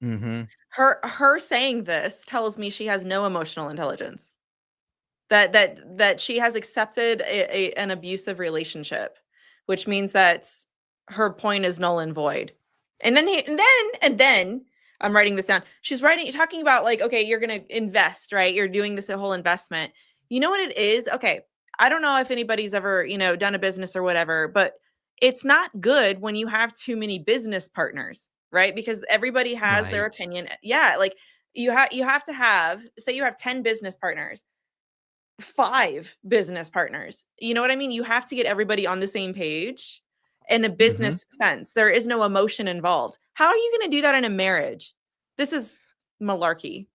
Mm-hmm. Her saying this tells me she has no emotional intelligence. That she has accepted an abusive relationship, which means that her point is null and void. And then I'm writing this down. She's talking about like, okay, you're going to invest, right? You're doing this whole investment. You know what it is? Okay. I don't know if anybody's ever, done a business or whatever, but it's not good when you have too many business partners, right? Because everybody has their Right. opinion. Yeah. Like you have to have, say you have 10 business partners, 5 business partners. You know what I mean? You have to get everybody on the same page in a business sense. There is no emotion involved. How are you going to do that in a marriage? This is malarkey.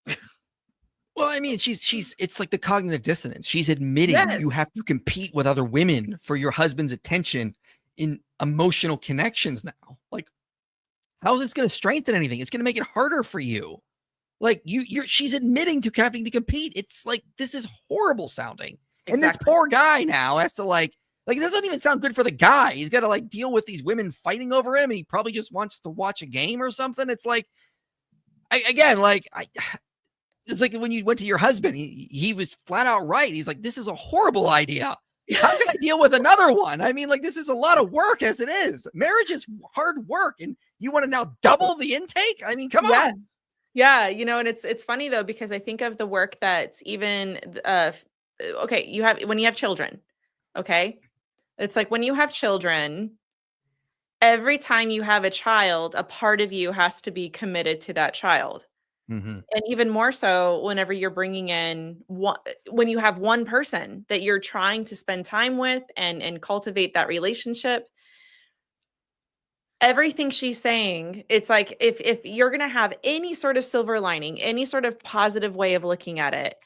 Well, I mean, it's like the cognitive dissonance. She's admitting you Yes. have to compete with other women for your husband's attention in emotional connections now. Like, how is this going to strengthen anything? It's going to make it harder for you. Like she's admitting to having to compete. It's like, this is horrible sounding. And this Exactly. poor guy now has to like it doesn't even sound good for the guy. He's got to like deal with these women fighting over him. He probably just wants to watch a game or something. It's like, it's like when you went to your husband, he was flat out right. He's like, this is a horrible idea. How can I deal with another one? I mean, like, this is a lot of work as it is. Marriage is hard work. And you want to now double the intake? I mean, come on. Yeah, and it's funny though, because I think of the work that's even okay, when you have children, okay? It's like when you have children, every time you have a child, a part of you has to be committed to that child. Mm-hmm. And even more so whenever you're bringing in when you have one person that you're trying to spend time with and cultivate that relationship. Everything she's saying, it's like if you're going to have any sort of silver lining, any sort of positive way of looking at it,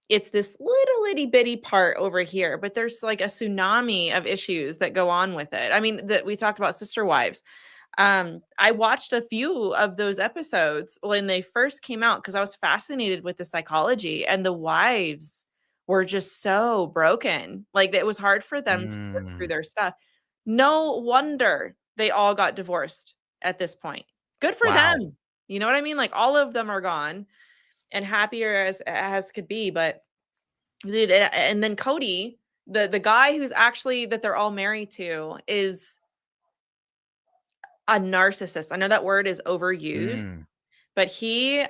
it's this little itty bitty part over here, but there's like a tsunami of issues that go on with it. I mean, that we talked about Sister Wives. I watched a few of those episodes when they first came out because I was fascinated with the psychology, and the wives were just so broken. Like it was hard for them to work through their stuff. No wonder they all got divorced at this point. Good for them. You know what I mean? Like all of them are gone and happier as could be. But dude, and then Cody, the guy who's actually that they're all married to, is a narcissist. I know that word is overused, but he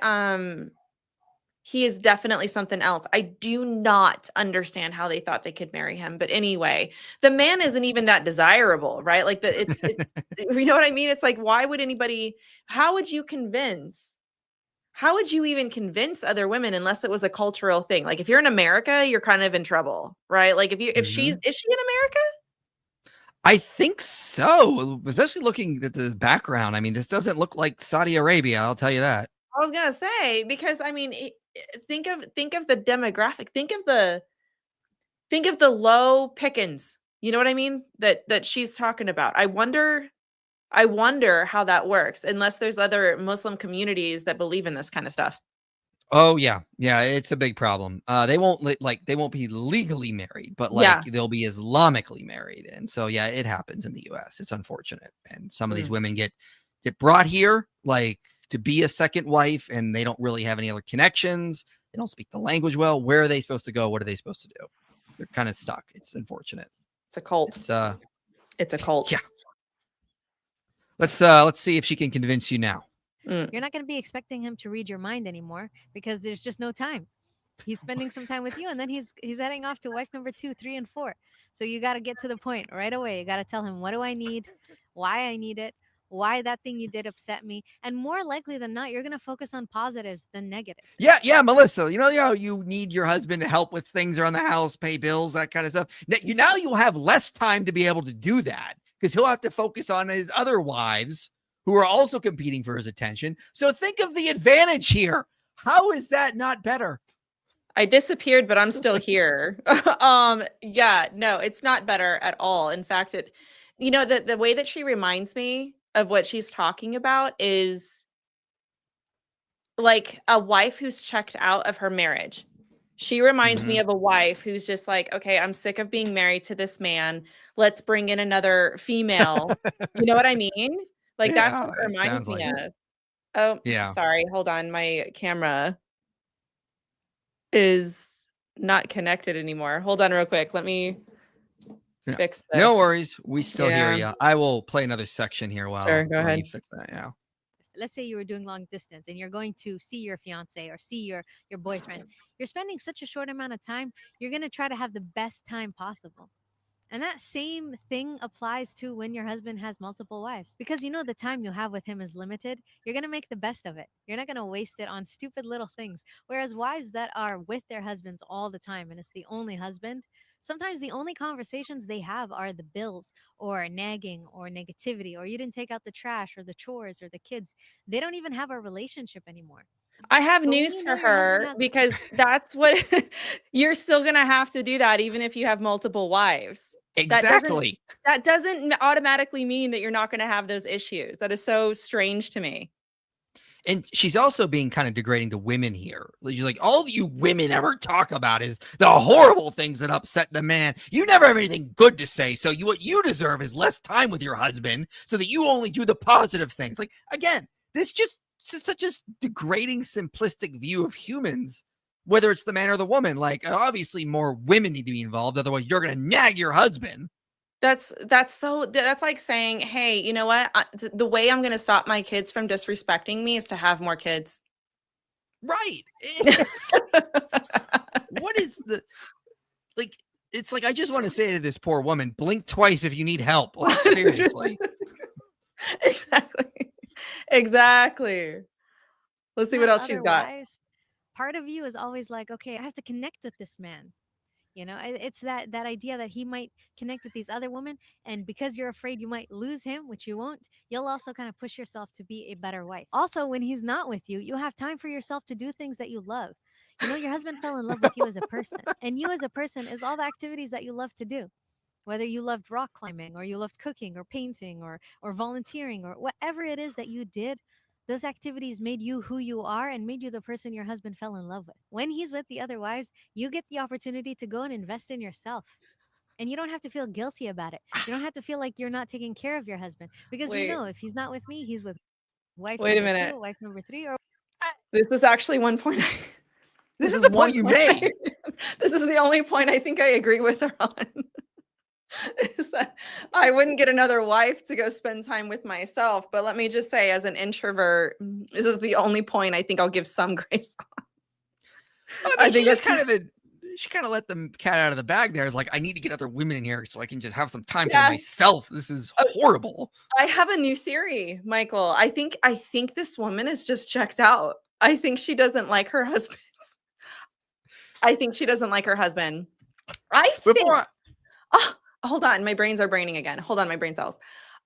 is definitely something else. I do not understand how they thought they could marry him. But anyway, the man isn't even that desirable, right? Like it's you know what I mean? It's like, why would anybody, how would you even convince other women unless it was a cultural thing? Like if you're in America, you're kind of in trouble, right? Like is she in America? I think so, especially looking at the background. I mean, this doesn't look like Saudi Arabia, I'll tell you that. I was going to say, because I mean, think of the demographic, think of the low pickings. You know what I mean? That she's talking about. I wonder how that works, unless there's other Muslim communities that believe in this kind of stuff. Oh yeah, it's a big problem. They won't they won't be legally married, but Yeah. they'll be Islamically married, and so yeah, it happens in the U.S. It's unfortunate, and some of these women get brought here to be a second wife, and they don't really have any other connections. They don't speak the language well. Where are they supposed to go? What are they supposed to do? They're kind of stuck. It's unfortunate. It's a cult. It's a cult. Yeah. Let's see if she can convince you now. You're not going to be expecting him to read your mind anymore because there's just no time. He's spending some time with you, and then he's heading off to wife number 2, 3, and 4. So you got to get to the point right away. You got to tell him, what do I need, why I need it, why that thing you did upset me, and more likely than not, you're going to focus on positives than negatives. Yeah, Melissa. You know, you need your husband to help with things around the house, pay bills, that kind of stuff. Now you'll have less time to be able to do that because he'll have to focus on his other wives who are also competing for his attention. So think of the advantage here. How is that not better? I disappeared, but I'm still here. Yeah, no, it's not better at all. In fact, the way that she reminds me of what she's talking about is like a wife who's checked out of her marriage. She reminds me of a wife who's just like, okay, I'm sick of being married to this man. Let's bring in another female. You know what I mean? Like, that's what it reminds me of. Oh, yeah. Sorry. Hold on. My camera is not connected anymore. Hold on real quick. Let me fix this. No worries. We still hear you. I will play another section here while go ahead. You fix that. Yeah. Let's say you were doing long distance and you're going to see your fiance or see your boyfriend. You're spending such a short amount of time. You're going to try to have the best time possible. And that same thing applies to when your husband has multiple wives. Because the time you have with him is limited, you're going to make the best of it. You're not going to waste it on stupid little things. Whereas wives that are with their husbands all the time and it's the only husband, sometimes the only conversations they have are the bills or nagging or negativity or you didn't take out the trash or the chores or the kids. They don't even have a relationship anymore. I have news for her because that's what you're still going to have to do that even if you have multiple wives. Exactly. That doesn't automatically mean that you're not going to have those issues. That is so strange to me. And she's also being kind of degrading to women here. She's like, all you women ever talk about is the horrible things that upset the man. You never have anything good to say. So what you deserve is less time with your husband so that you only do the positive things. Like, again, this just such a degrading, simplistic view of humans, whether it's the man or the woman. Like, obviously more women need to be involved. Otherwise you're going to nag your husband. That's like saying, hey, you know what? The way I'm going to stop my kids from disrespecting me is to have more kids. Right. What is it's like, I just want to say to this poor woman, blink twice if you need help. Like, seriously. Exactly. Let's see what else she's got. Part of you is always like, okay, I have to connect with this man. It's that idea that he might connect with these other women. And because you're afraid you might lose him, which you won't, you'll also kind of push yourself to be a better wife. Also, when he's not with you, you'll have time for yourself to do things that you love. Your husband fell in love with you as a person. And you as a person is all the activities that you love to do. Whether you loved rock climbing or you loved cooking or painting or volunteering or whatever it is that you did, those activities made you who you are and made you the person your husband fell in love with. When he's with the other wives, you get the opportunity to go and invest in yourself. And you don't have to feel guilty about it. You don't have to feel like you're not taking care of your husband. Because if he's not with me, he's with wife number 2, wife number 3. Or this is actually one point. This is a point you made. This is the only point I think I agree with her on. Is that I wouldn't get another wife to go spend time with myself. But let me just say, as an introvert, this is the only point I think I'll give some grace on. I think that's she kind of let the cat out of the bag there. It's like, I need to get other women in here so I can just have some time for myself. This is horrible. I have a new theory, Michael. I think this woman is just checked out. I think she doesn't like her husband. Hold on, my brains are braining again. Hold on, my brain cells.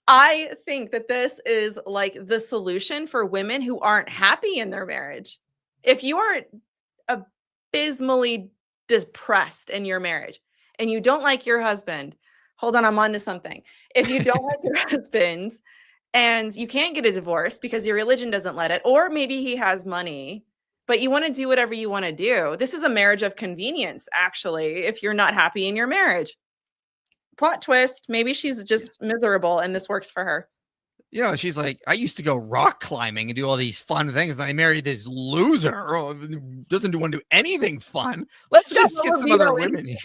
I think that this is like the solution for women who aren't happy in their marriage. If you are abysmally depressed in your marriage and you don't like your husband, hold on, I'm on to something. If you don't like your husband and you can't get a divorce because your religion doesn't let it, or maybe he has money but you want to do whatever you want to do. This is a marriage of convenience, actually, if you're not happy in your marriage. Plot twist, maybe she's just miserable and this works for her. You know, she's like, I used to go rock climbing and do all these fun things, and I married this loser who doesn't want to do anything fun. Let's just get some other women here.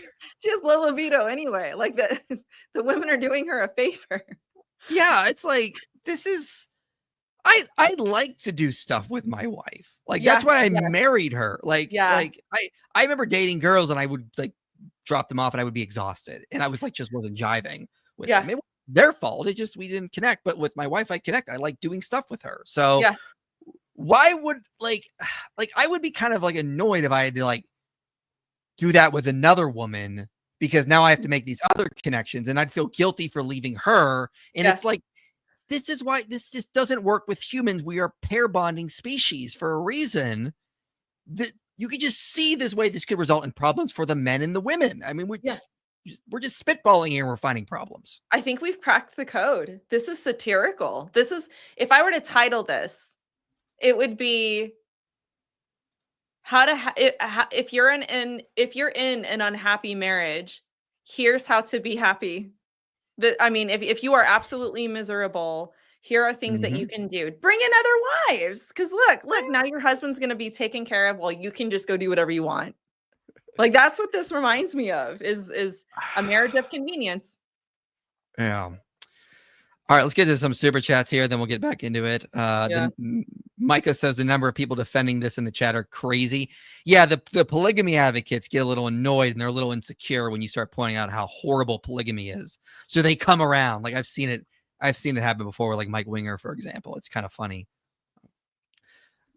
She has low libido anyway. Like the women are doing her a favor. Yeah, it's like, this is, I like to do stuff with my wife. Like, that's why I married her. Like, I remember dating girls and I would like drop them off and I would be exhausted. And I was like, just wasn't jiving with them. It wasn't their fault. It just, we didn't connect. But with my wife, I connect. I like doing stuff with her. So why would like I would be kind of like annoyed if I had to like do that with another woman, because now I have to make these other connections and I'd feel guilty for leaving her. And it's like, this is why this just doesn't work with humans. We are pair bonding species for a reason. That you could just see this way this could result in problems for the men and the women. I mean, we're just spitballing here and we're finding problems. I think we've cracked the code. This is satirical. This is, if I were to title this, it would be if you're in an unhappy marriage, here's how to be happy. If you are absolutely miserable, here are things that you can do. Bring in other wives. Because look, now your husband's going to be taken care of while you can just go do whatever you want. Like, that's what this reminds me of, is a marriage of convenience. Yeah. All right, let's get to some super chats here, then we'll get back into it. Micah says the number of people defending this in the chat are crazy. Yeah, the polygamy advocates get a little annoyed and they're a little insecure when you start pointing out how horrible polygamy is. So they come around. Like, I've seen it happen before with like Mike Winger, for example. It's kind of funny.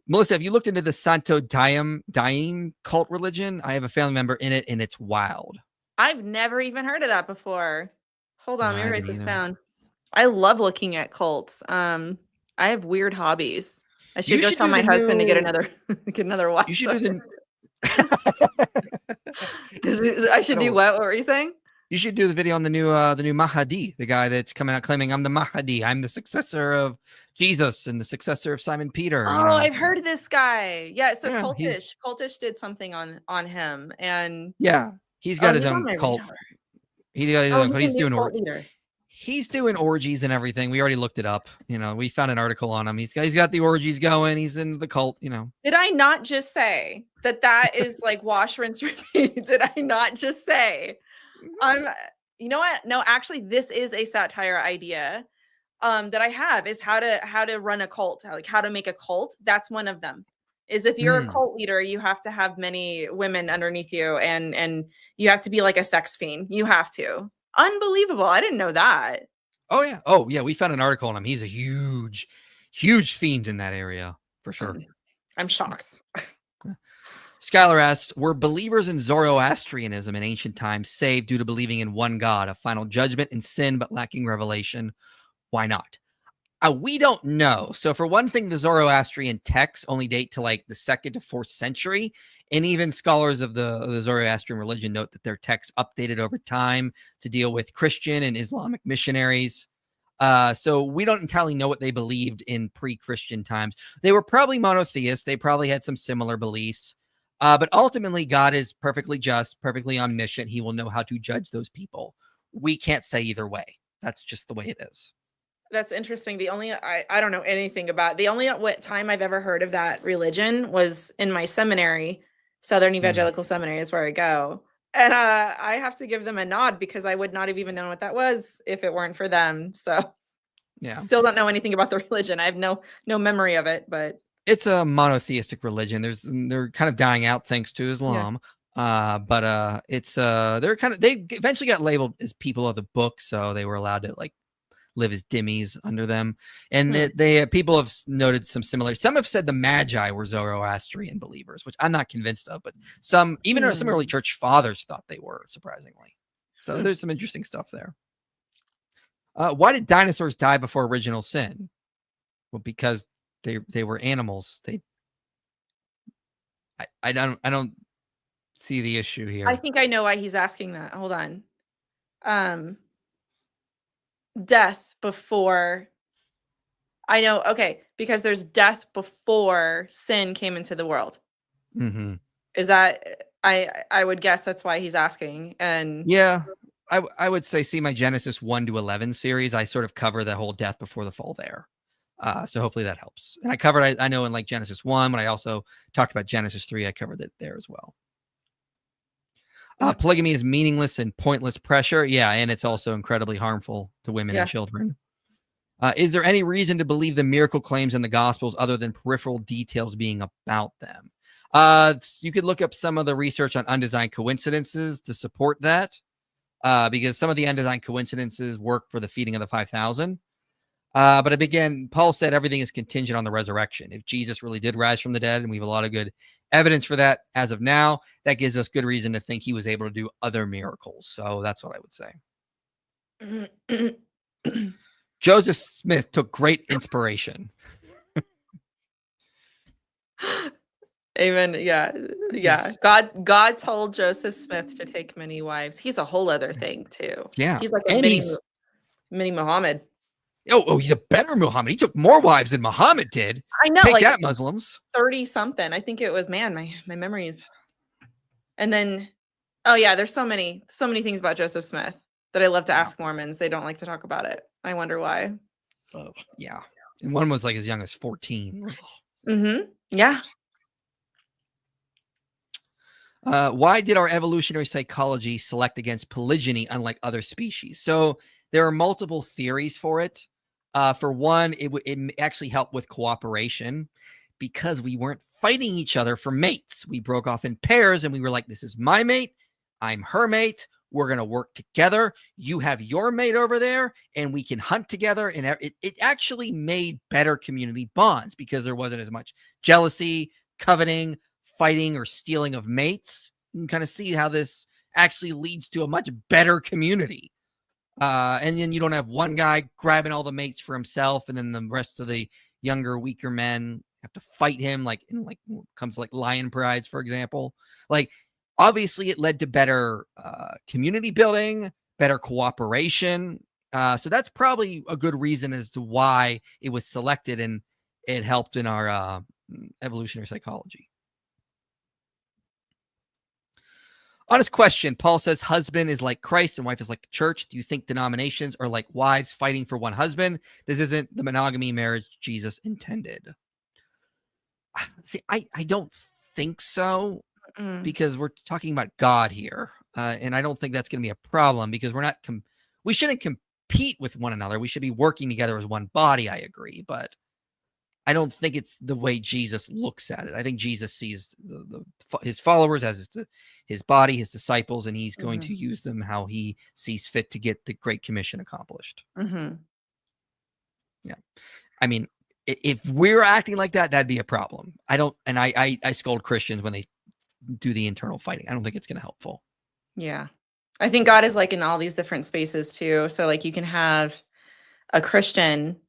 Melissa, have you looked into the Santo Daime cult religion? I have a family member in it and it's wild. I've never even heard of that before. Hold on, let me write this down. I love looking at cults. I have weird hobbies. I should go tell my husband to get another wife. You should do I should do what? What were you saying? You should do the video on the new Mahdi, the guy that's coming out claiming I'm the Mahdi. I'm the successor of Jesus and the successor of Simon Peter. Oh, I've heard of this guy. Yeah, so Cultish did something on him, and he's got his own cult. He's doing orgies and everything. We already looked it up. You know, we found an article on him. He's got the orgies going. He's in the cult, you know. Did I not just say that is like wash, rinse, repeat? Did I not just say? You know what? No, actually, this is a satire idea that I have, is how to run a cult, like how to make a cult. That's one of them. Is if you're a cult leader, you have to have many women underneath you, and you have to be like a sex fiend. You have to. Unbelievable. I didn't know that. Oh yeah. We found an article on him. He's a huge fiend in that area for sure. I'm shocked. Skylar asks, were believers in Zoroastrianism in ancient times saved due to believing in one God, a final judgment and sin, but lacking revelation? Why not? We don't know. So for one thing, the Zoroastrian texts only date to like the 2nd to 4th century. And even scholars of the Zoroastrian religion note that their texts updated over time to deal with Christian and Islamic missionaries. So we don't entirely know what they believed in pre-Christian times. They were probably monotheists. They probably had some similar beliefs. But ultimately, God is perfectly just, perfectly omniscient. He will know how to judge those people. We can't say either way. That's just the way it is. That's interesting. I don't know anything about the only time I've ever heard of that religion was in my seminary. Southern Evangelical Seminary is where I go. And I have to give them a nod because I would not have even known what that was if it weren't for them. So still don't know anything about the religion. I have no memory of it, but it's a monotheistic religion. They're kind of dying out thanks to Islam. But they eventually got labeled as people of the book, so they were allowed to like live as dhimmis under them. And people have noted some similar. Some have said the Magi were Zoroastrian believers, which I'm not convinced of, but some early church fathers thought they were, surprisingly. So there's some interesting stuff there. Why did dinosaurs die before original sin? Well, because they were animals. I don't see the issue here. I think I know why he's asking that. Hold on. Death before. I know. Okay. Because there's death before sin came into the world. Mm-hmm. Is that I would guess that's why he's asking. And Yeah, I would say see my Genesis 1 to 11 series. I sort of cover the whole death before the fall there. So hopefully that helps. And I covered, I know in like Genesis 1, but I also talked about Genesis 3. I covered it there as well. Polygamy is meaningless and pointless pressure. Yeah, and it's also incredibly harmful to women and children. Is there any reason to believe the miracle claims in the Gospels other than peripheral details being about them? You could look up some of the research on undesigned coincidences to support that, because some of the undesigned coincidences work for the feeding of the 5,000. But again, Paul said everything is contingent on the resurrection. If Jesus really did rise from the dead, and we have a lot of good evidence for that as of now, that gives us good reason to think he was able to do other miracles. So that's what I would say. Joseph Smith took great inspiration. Amen. Yeah. Yeah. God told Joseph Smith to take many wives. He's a whole other thing too. Yeah. He's like a mini Muhammad. Oh, he's a better Muhammad. He took more wives than Muhammad did. I know. Take like that, Muslims. 30 something. I think it was, man, my memories. And then, oh yeah, there's so many things about Joseph Smith that I love to ask Mormons. They don't like to talk about it. I wonder why. Oh, yeah. And one was like as young as 14. Mm-hmm. Yeah. Why did our evolutionary psychology select against polygyny unlike other species? So there are multiple theories for it. For one, it actually helped with cooperation because we weren't fighting each other for mates. We broke off in pairs and we were like, this is my mate. I'm her mate. We're going to work together. You have your mate over there and we can hunt together. And it actually made better community bonds because there wasn't as much jealousy, coveting, fighting, or stealing of mates. You can kind of see how this actually leads to a much better community. And then you don't have one guy grabbing all the mates for himself, and then the rest of the younger, weaker men have to fight him, like comes like lion prides, for example. Like, obviously, it led to better community building, better cooperation. So that's probably a good reason as to why it was selected, and it helped in our evolutionary psychology. Honest question. Paul says husband is like Christ and wife is like the church. Do you think denominations are like wives fighting for one husband? This isn't the monogamy marriage Jesus intended. See, I don't think so, because we're talking about God here. And I don't think that's going to be a problem because we shouldn't compete with one another. We should be working together as one body. I agree. But I don't think it's the way Jesus looks at it. I think Jesus sees his followers as his body, his disciples, and he's going to use them how he sees fit to get the Great Commission accomplished. Mm-hmm. Yeah. I mean, if we're acting like that, that'd be a problem. I scold Christians when they do the internal fighting. I don't think it's going to helpful. Yeah. I think God is like in all these different spaces too. So like you can have a Christian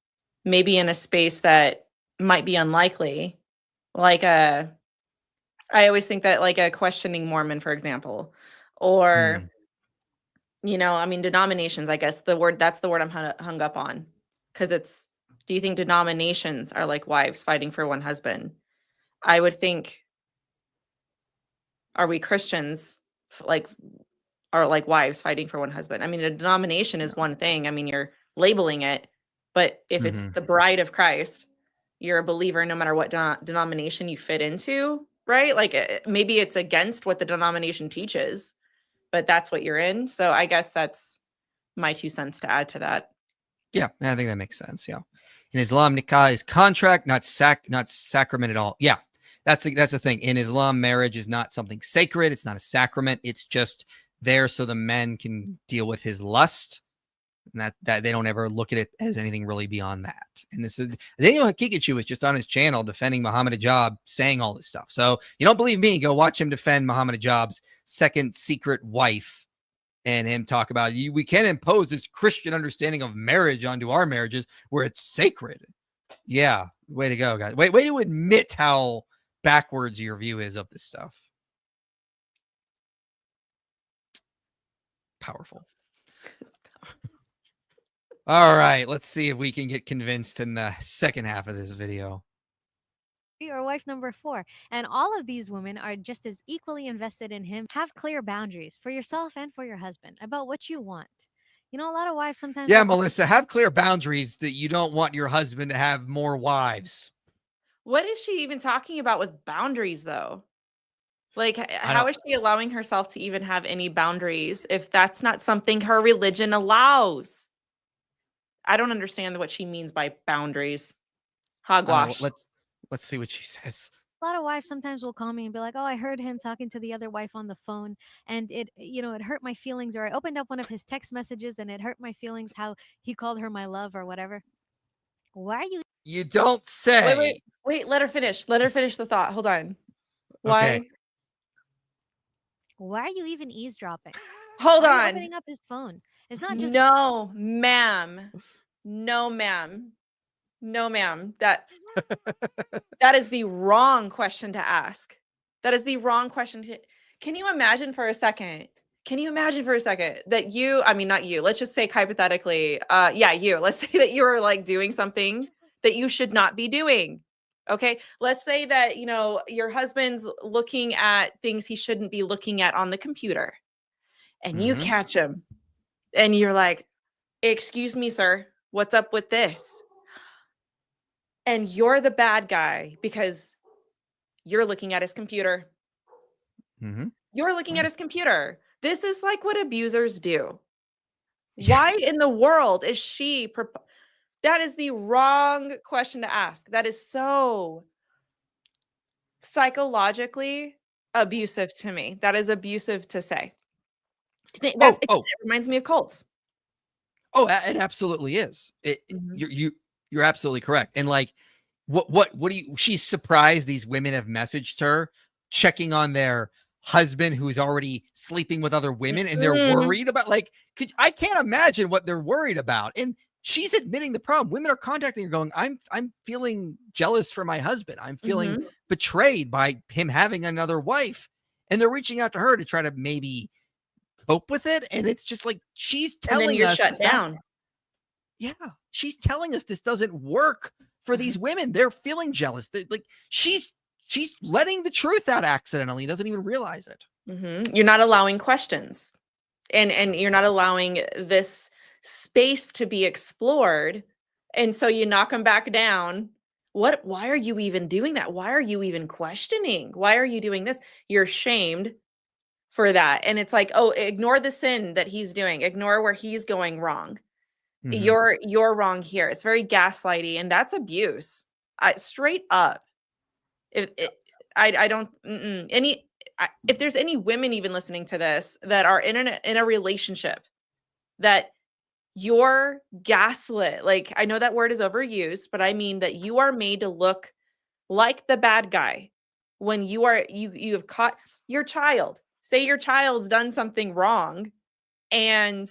maybe in a space that might be unlikely, like I always think that like a questioning Mormon, for example, or I mean denominations. I guess that's the word I'm hung up on, because it's. Do you think denominations are like wives fighting for one husband? I would think. Are we Christians are like wives fighting for one husband? I mean, a denomination is one thing. I mean, you're labeling it, but if it's the bride of Christ, you're a believer no matter what denomination you fit into, right? Like maybe it's against what the denomination teaches, but that's what you're in. So I guess that's my 2 cents to add to that. Yeah, I think that makes sense. Yeah. In Islam, nikah is contract, not sacrament at all. Yeah, that's the thing. In Islam, marriage is not something sacred. It's not a sacrament. It's just there so the men can deal with his lust. And that they don't ever look at it as anything really beyond that. And this is Daniel Hakikachu is just on his channel defending Muhammad Hijab, saying all this stuff. So you don't believe me? Go watch him defend Muhammad Hijab's second secret wife, and him talk about we can't impose this Christian understanding of marriage onto our marriages where it's sacred. Yeah, way to go, guys. Way to admit how backwards your view is of this stuff. Powerful. All right, let's see if we can get convinced in the second half of this video. or wife number 4. And all of these women are just as equally invested in him. Have clear boundaries for yourself and for your husband about what you want. You know, a lot of wives sometimes. Yeah, Melissa, have clear boundaries that you don't want your husband to have more wives. What is she even talking about with boundaries, though? Like, how don't- is she allowing herself to even have any boundaries if that's not something her religion allows? I don't understand what she means by boundaries. Hogwash. Let's see what she says. A lot of wives sometimes will call me and be like, "Oh, I heard him talking to the other wife on the phone, and it hurt my feelings." Or I opened up one of his text messages, and it hurt my feelings how he called her my love or whatever. Why are you? You don't say. Wait. Let her finish. Let her finish the thought. Hold on. Okay. Why are you even eavesdropping? Hold Why are you on. opening up his phone? It's not just No, ma'am. No, ma'am. No, ma'am. That is the wrong question to ask. That is the wrong question to. Can you imagine for a second? Can you imagine for a second that you, I mean, not you, let's just say hypothetically, yeah, you, let's say that you're like doing something that you should not be doing. Okay. Let's say that, your husband's looking at things he shouldn't be looking at on the computer and you catch him and you're like, excuse me, sir, what's up with this? And you're the bad guy because you're looking at his computer. You're looking at his computer. This is like what abusers do. Why in the world is she? That is the wrong question to ask. That is so psychologically abusive to me. That is abusive to say. It reminds me of cults. Oh, it absolutely is. You're absolutely correct. And like, what do you? She's surprised these women have messaged her, checking on their husband who's already sleeping with other women, and they're worried about I can't imagine what they're worried about. And she's admitting the problem. Women are contacting her, going, "I'm feeling jealous for my husband. I'm feeling betrayed by him having another wife," and they're reaching out to her to try to maybe cope with it. And it's just like she's telling and then you're us shut down. Yeah, she's telling us this doesn't work for these women. They're feeling jealous. She's letting the truth out accidentally. Doesn't even realize it. You're not allowing questions, and you're not allowing this space to be explored. And so you knock them back down. Why are you even doing that? Why are you even questioning? Why are you doing this? You're shamed for that. And it's like, oh, ignore the sin that he's doing. Ignore where he's going wrong. You're wrong here. It's very gaslighty, and that's abuse. Straight up. I don't if there's any women even listening to this that are in a relationship that you're gaslit, like, I know that word is overused, but I mean that you are made to look like the bad guy when you have caught your child. Say your child's done something wrong and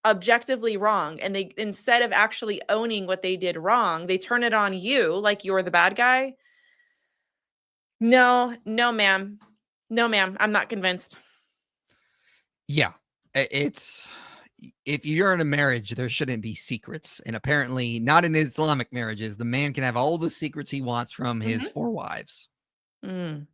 objectively wrong, and they, instead of actually owning what they did wrong, they turn it on you like you're the bad guy. No, ma'am. No, ma'am. I'm not convinced. Yeah, it's, if you're in a marriage, there shouldn't be secrets. And apparently not in Islamic marriages. The man can have all the secrets he wants from his 4 wives. Not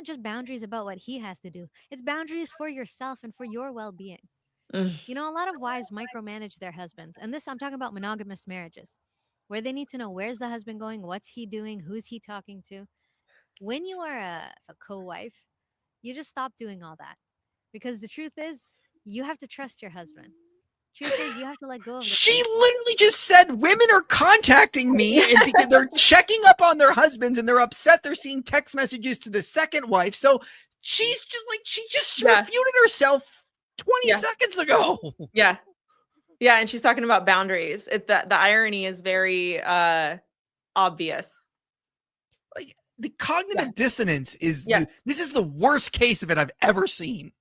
just boundaries about what he has to do. It's boundaries for yourself and for your well-being. You know, a lot of wives micromanage their husbands. And this, I'm talking about monogamous marriages, where they need to know, where's the husband going? What's he doing? Who's he talking to? When you are a co-wife, you just stop doing all that. Because the truth is, you have to trust your husband. Truth is, you have to let go of the She literally just said women are contacting me and because they're checking up on their husbands and they're upset they're seeing text messages to the second wife. So she's just like, she just refuted herself 20 seconds ago. Yeah. And she's talking about boundaries. The irony is very obvious. Like, the cognitive dissonance is this is the worst case of it I've ever seen.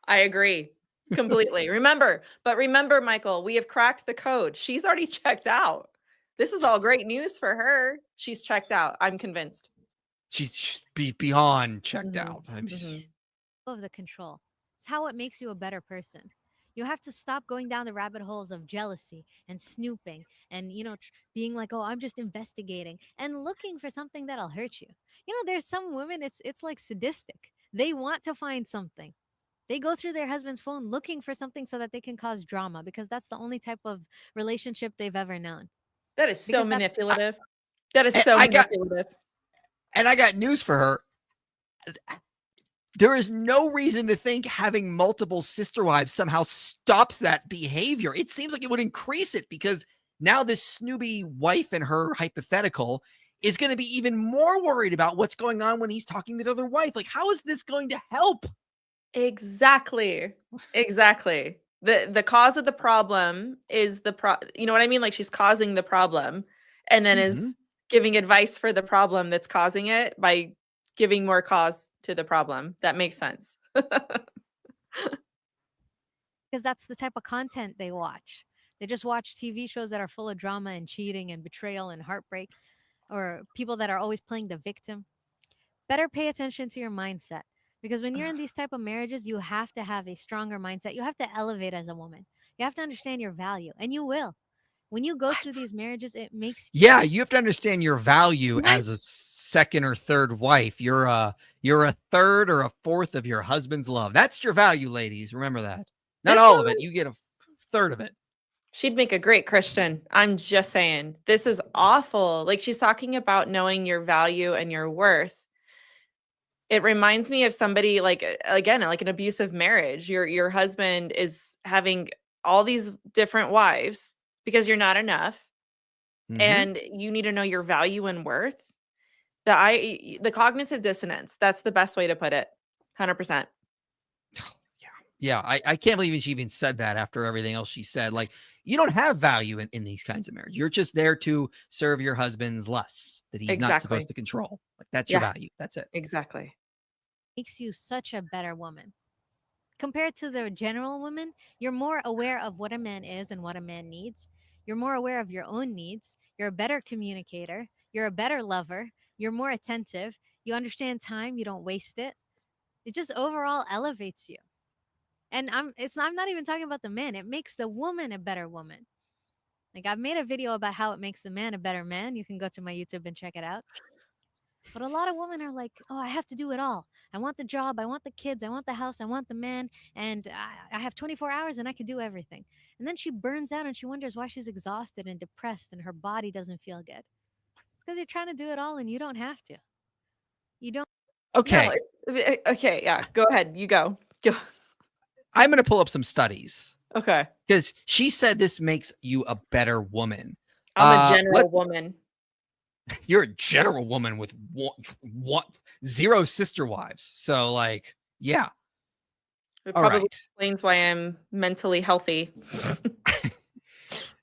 I agree completely. Remember, Michael, we have cracked the code. She's already checked out. This is all great news for her. She's checked out. I'm convinced. She's beyond checked out. of the control. It's how it makes you a better person. You have to stop going down the rabbit holes of jealousy and snooping and, being like, oh, I'm just investigating and looking for something that'll hurt you. There's some women, it's like sadistic. They want to find something. They go through their husband's phone looking for something so that they can cause drama because that's the only type of relationship they've ever known. That is so Because that's manipulative. That is And so I got manipulative. and I got news for her. There is no reason to think having multiple sister wives somehow stops that behavior. It seems like it would increase it because now this snooby wife in her hypothetical is going to be even more worried about what's going on when he's talking to the other wife. Like, how is this going to help? Exactly. Exactly. The cause of the problem is you know what I mean? Like she's causing the problem and then is giving advice for the problem that's causing it by giving more cause to the problem. That makes sense. because that's the type of content they watch. They just watch TV shows that are full of drama and cheating and betrayal and heartbreak, or people that are always playing the victim. Better pay attention to your mindset, because when you're in these type of marriages, you have to have a stronger mindset. You have to elevate as a woman. You have to understand your value, and you will. When you go through these marriages, it makes Yeah, you have to understand your value What? as a second or third wife. You're a third or a fourth of your husband's love. That's your value, ladies. Remember that. Not This all of woman- it. You get a third of it. She'd make a great Christian. I'm just saying. This is awful. Like she's talking about knowing your value and your worth. It reminds me of somebody like again, like an abusive marriage. Your husband is having all these different wives because you're not enough and you need to know your value and worth. The cognitive dissonance, that's the best way to put it. 100%. Yeah, I can't believe she even said that after everything else she said. Like, you don't have value in these kinds of marriage. You're just there to serve your husband's lusts that he's not supposed to control. Like, that's your value. That's it. Exactly. makes you such a better woman. Compared to the general woman, you're more aware of what a man is and what a man needs. You're more aware of your own needs. You're a better communicator. You're a better lover. You're more attentive. You understand time. You don't waste it. It just overall elevates you. And I'm not even talking about the man. It makes the woman a better woman. Like, I've made a video about how it makes the man a better man. You can go to my YouTube and check it out. But a lot of women are like, oh, I have to do it all. I want the job, I want the kids, I want the house, I want the man, and I have 24 hours and I can do everything. And then she burns out and she wonders why she's exhausted and depressed and her body doesn't feel good. It's because you're trying to do it all and you don't have to. You don't. Okay. No, okay, yeah. Go ahead. You go. Go. I'm going to pull up some studies Okay. because she said this makes you a better woman. I'm a general woman. You're a general woman with zero sister wives. So, like, yeah. It All probably right. explains why I'm mentally healthy.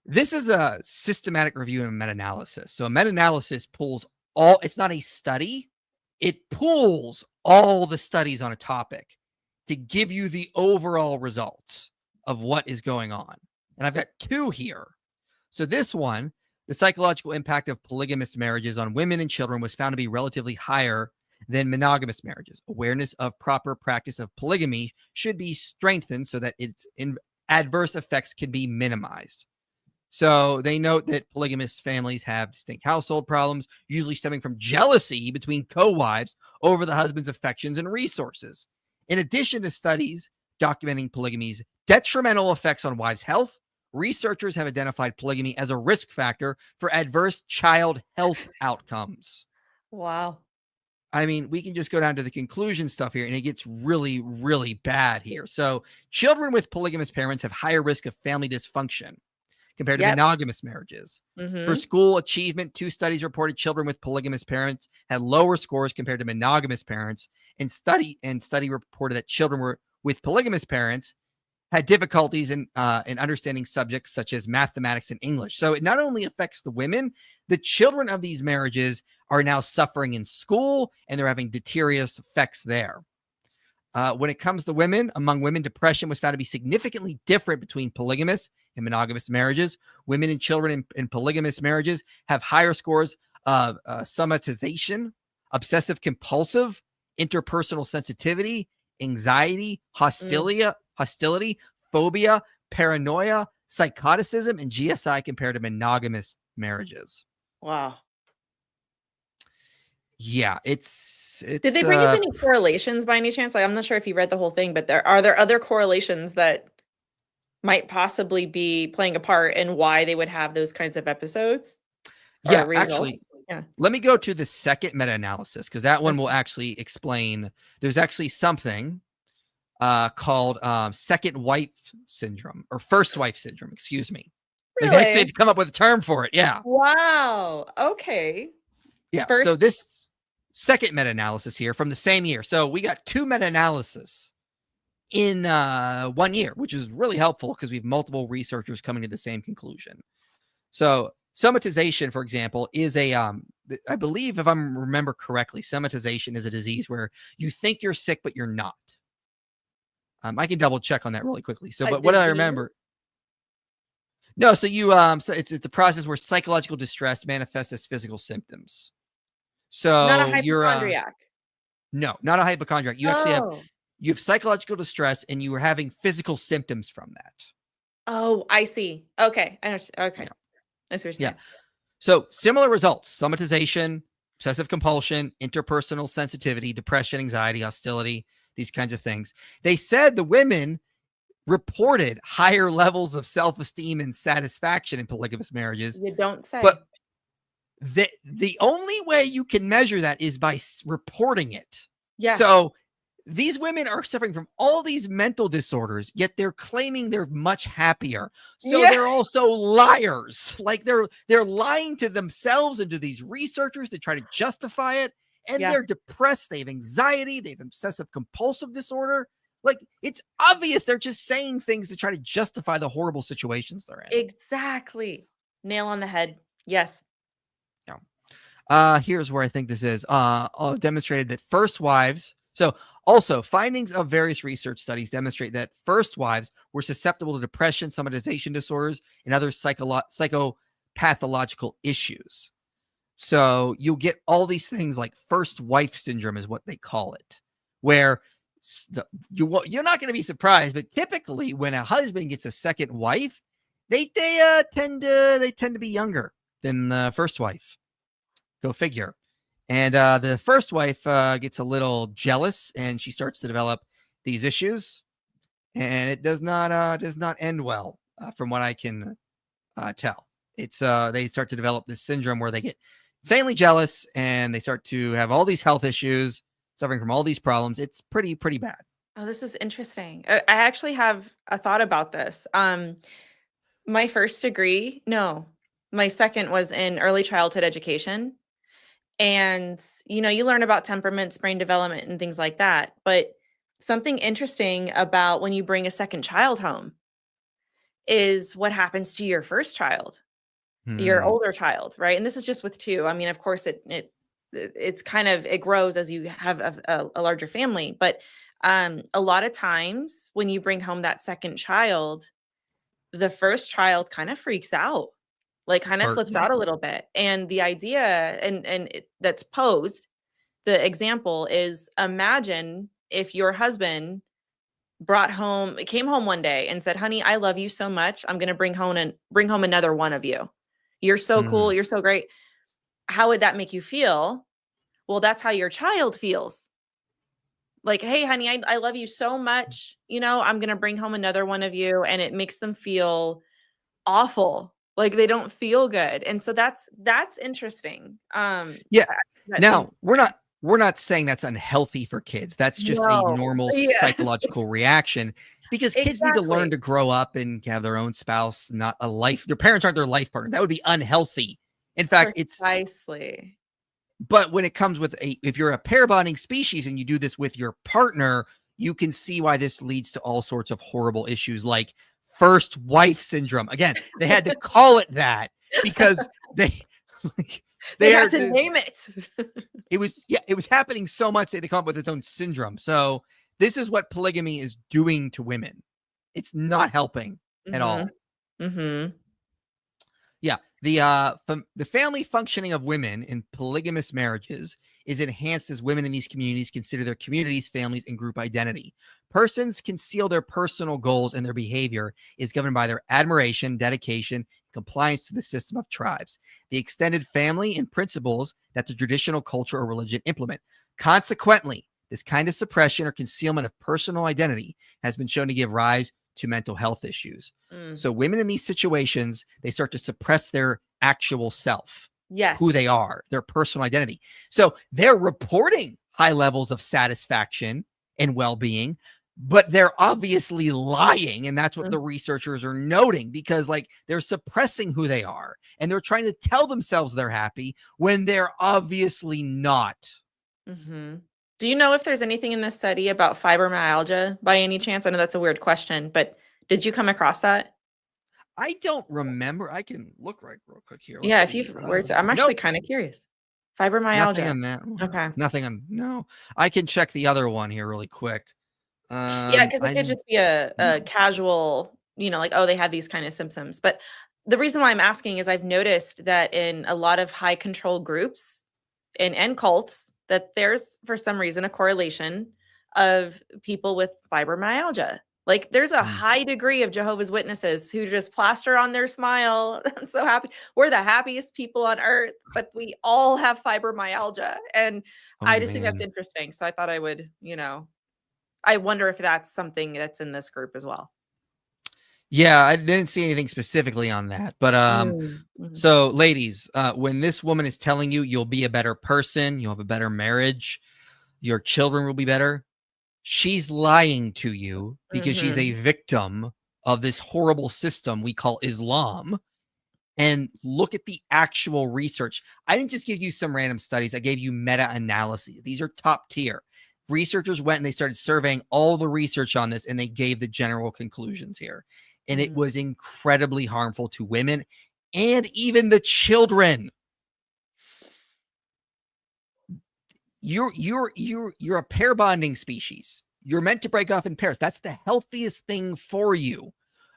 This is a systematic review and a meta-analysis. So a meta-analysis pulls all, it's not a study. It pulls all the studies on a topic to give you the overall results of what is going on. And I've got two here. So this one, the psychological impact of polygamous marriages on women and children was found to be relatively higher than monogamous marriages. Awareness of proper practice of polygamy should be strengthened so that its adverse effects can be minimized. So they note that polygamous families have distinct household problems, usually stemming from jealousy between co-wives over the husband's affections and resources. In addition to studies documenting polygamy's detrimental effects on wives' health, researchers have identified polygamy as a risk factor for adverse child health outcomes. Wow. I mean, we can just go down to the conclusion stuff here, and it gets really, really bad here. So children with polygamous parents have higher risk of family dysfunction compared to monogamous marriages. For school achievement, 2 studies reported children with polygamous parents had lower scores compared to monogamous parents, and study reported that children with polygamous parents had difficulties in understanding subjects such as mathematics and English. So it not only affects the women, the children of these marriages are now suffering in school, and they're having deleterious effects there. When it comes to women, among women, depression was found to be significantly different between polygamous and monogamous marriages. Women and children in polygamous marriages have higher scores of somatization, obsessive compulsive, interpersonal sensitivity, anxiety, hostility, phobia, paranoia, psychoticism, and GSI compared to monogamous marriages. Wow. Yeah, it's Did they bring up any correlations by any chance? Like, I'm not sure if you read the whole thing, but are there other correlations that might possibly be playing a part in why they would have those kinds of episodes? Yeah, results? actually, Yeah. let me go to the second meta-analysis because that one will actually explain. There's actually something called second wife syndrome or first wife syndrome. Excuse me. They actually Really? had to come up with a term for it. Yeah. Wow. Okay. Yeah. First- So this second meta-analysis here from the same year. So we got two meta-analysis in 1 year, which is really helpful because we have multiple researchers coming to the same conclusion. So somatization, for example, is a I believe, if I remember correctly, somatization is a disease where you think you're sick but you're not. I can double check on that really quickly. So, but what I remember, no. So you so it's a process where psychological distress manifests as physical symptoms. So not a hypochondriac. No, not a hypochondriac. You actually have Oh. you have psychological distress and you are having physical symptoms from that. Oh, I see. Okay. I understand. Okay. Yeah. I see what you're saying. So similar results: somatization, obsessive compulsion, interpersonal sensitivity, depression, anxiety, hostility, these kinds of things. They said the women reported higher levels of self-esteem and satisfaction in polygamous marriages. You don't say. But the only way you can measure that is by reporting it. Yeah. So these women are suffering from all these mental disorders, yet they're claiming they're much happier. So Yeah. they're also liars. Like they're lying to themselves and to these researchers to try to justify it. And Yeah. they're depressed. They have anxiety. They have obsessive compulsive disorder. Like, it's obvious they're just saying things to try to justify the horrible situations they're in. Exactly. Nail on the head. Yes. Here's where I think this is demonstrated that first wives. So also findings of various research studies demonstrate that first wives were susceptible to depression, somatization disorders, and other psychopathological issues. So you'll get all these things like first wife syndrome is what they call it, where you're not going to be surprised, but typically when a husband gets a second wife, they tend to be younger than the first wife. Go figure. And the first wife gets a little jealous, and she starts to develop these issues, and it does not end well, from what I can tell. It's they start to develop this syndrome where they get insanely jealous, and they start to have all these health issues, suffering from all these problems. It's pretty bad. Oh, this is interesting. I actually have a thought about this. My first degree, no, my second was in early childhood education. And, you learn about temperaments, brain development, and things like that. But something interesting about when you bring a second child home is what happens to your first child, your older child, right? And this is just with two. I mean, of course, it's kind of, it grows as you have a larger family. But a lot of times when you bring home that second child, the first child kind of freaks out, like kind of flips out a little bit. And the idea that's posed, the example is, imagine if your husband came home one day and said, "Honey, I love you so much. I'm going to bring home another one of you. You're so cool. You're so great." How would that make you feel? Well, that's how your child feels. Like, "Hey, honey, I love you so much. I'm going to bring home another one of you." And it makes them feel awful. Like they don't feel good. And so that's interesting. Yeah. Now, we're not saying that's unhealthy for kids. That's just a normal psychological reaction, because kids need to learn to grow up and have their own spouse, not a life. Their parents aren't their life partner. That would be unhealthy. In fact, precisely. But when it comes with if you're a pair bonding species and you do this with your partner, you can see why this leads to all sorts of horrible issues like first wife syndrome. Again, they had to call it that because they had to name it. It was happening so much that they come up with its own syndrome. So this is what polygamy is doing to women. It's not helping at all. Mm-hmm. Yeah. The family functioning of women in polygamous marriages is enhanced as women in these communities consider their communities, families, and group identity. Persons conceal their personal goals, and their behavior is governed by their admiration, dedication, compliance to the system of tribes, the extended family, and principles that the traditional culture or religion implement. Consequently, this kind of suppression or concealment of personal identity has been shown to give rise to mental health issues. So women in these situations, they start to suppress their actual self, Yes. who they are, their personal identity. So they're reporting high levels of satisfaction and well-being, but they're obviously lying. And that's what the researchers are noting, because like they're suppressing who they are and they're trying to tell themselves they're happy when they're obviously not. Mm-hmm. Do you know if there's anything in this study about fibromyalgia by any chance? I know that's a weird question, but did you come across that? I don't remember. I can look right real quick here. Yeah, Let's if you see. I'm actually Nope. kind of curious. Nothing Fibromyalgia. on that. Okay. Nothing on. No, I can check the other one here really quick. Yeah, because it could just be a casual, like, oh, they had these kind of symptoms. But the reason why I'm asking is I've noticed that in a lot of high control groups and cults, that there's for some reason a correlation of people with fibromyalgia. Like there's a high degree of Jehovah's Witnesses who just plaster on their smile. I'm so happy. We're the happiest people on earth, but we all have fibromyalgia. And I just think that's interesting. So I thought I would, I wonder if that's something that's in this group as well. Yeah, I didn't see anything specifically on that. But so ladies, when this woman is telling you you'll be a better person, you'll have a better marriage, your children will be better, she's lying to you because she's a victim of this horrible system we call Islam. And look at the actual research. I didn't just give you some random studies. I gave you meta-analyses. These are top tier. Researchers went and they started surveying all the research on this, and they gave the general conclusions here. And it was incredibly harmful to women and even the children. You're a pair bonding species. You're meant to break off in pairs. That's the healthiest thing for you,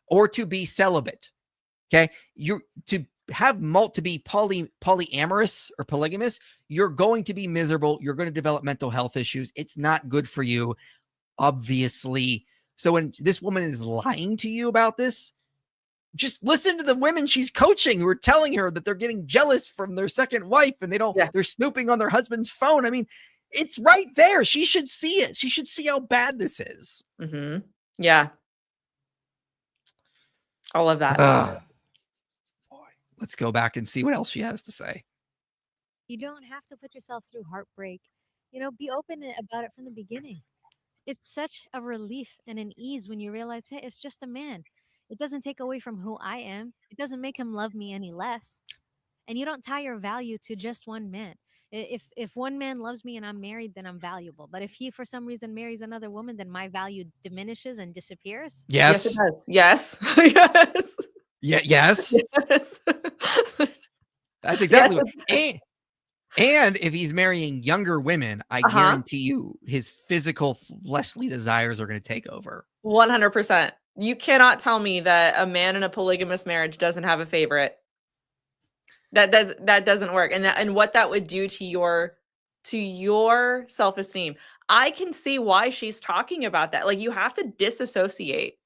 or to be celibate. Okay, you're to be polyamorous or polygamous. You're going to be miserable. You're going to develop mental health issues. It's not good for you, obviously. So when this woman is lying to you about this, just listen to the women she's coaching who are telling her that they're getting jealous from their second wife and they're snooping on their husband's phone. I mean, it's right there. She should see it. She should see how bad this is. Yeah. All of that. Boy, let's go back and see what else she has to say. You don't have to put yourself through heartbreak. Be open about it from the beginning. It's such a relief and an ease when you realize, hey, it's just a man. It doesn't take away from who I am. It doesn't make him love me any less. And you don't tie your value to just one man. If one man loves me and I'm married, then I'm valuable. But if he for some reason marries another woman, then my value diminishes and disappears. Yes, it does. Yes. Yes. Yeah. Yes. Yes. That's exactly what. And if he's marrying younger women, I guarantee you his physical fleshly desires are going to take over. 100%. You cannot tell me that a man in a polygamous marriage doesn't have a favorite. That doesn't work. And what that would do to your self-esteem. I can see why she's talking about that. Like you have to disassociate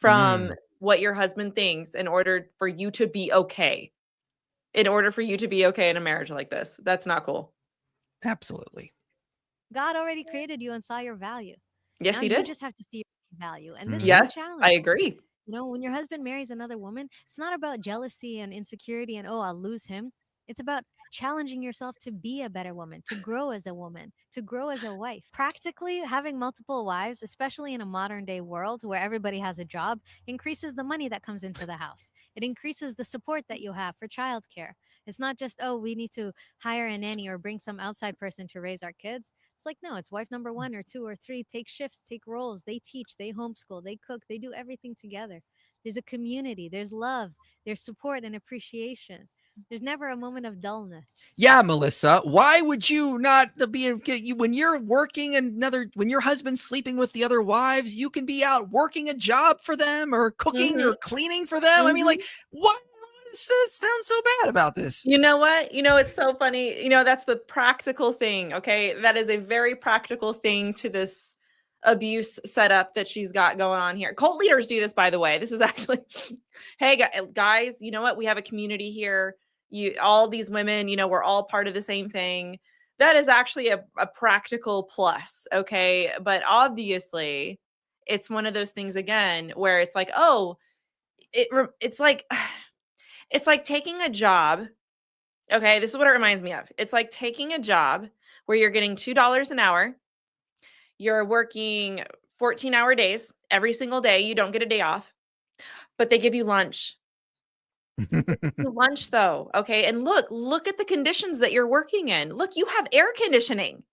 from what your husband thinks in order for you to be okay. In order for you to be okay in a marriage like this. That's not cool. Absolutely. God already created you and saw your value. Yes, now he did. You just have to see your value. And this Yes, is a challenge. I agree. When your husband marries another woman, it's not about jealousy and insecurity and, oh, I'll lose him. It's about challenging yourself to be a better woman, to grow as a woman, to grow as a wife. Practically, having multiple wives, especially in a modern day world where everybody has a job, increases the money that comes into the house. It increases the support that you have for childcare. It's not just, oh, we need to hire a nanny or bring some outside person to raise our kids. It's like, no, it's wife number 1 or 2 or 3. Take shifts, take roles. They teach, they homeschool, they cook, they do everything together. There's a community, there's love, there's support and appreciation. There's never a moment of dullness. Yeah, Melissa, why would you not be when you're working when your husband's sleeping with the other wives, you can be out working a job for them or cooking or cleaning for them. I mean, like, what sounds so bad about this? You know what? It's so funny. That's the practical thing. Okay. That is a very practical thing to this abuse setup that she's got going on here. Cult leaders do this, by the way. This is actually, hey guys, you know what? We have a community here. All these women, we're all part of the same thing. That is actually a practical plus. Okay. But obviously, it's one of those things again where it's like, oh, it's like, it's like taking a job. Okay, this is what it reminds me of. It's like taking a job where you're getting $2 an hour. You're working 14-hour days every single day. You don't get a day off, but they give you lunch. Lunch though, okay? And look at the conditions that you're working in. Look, you have air conditioning.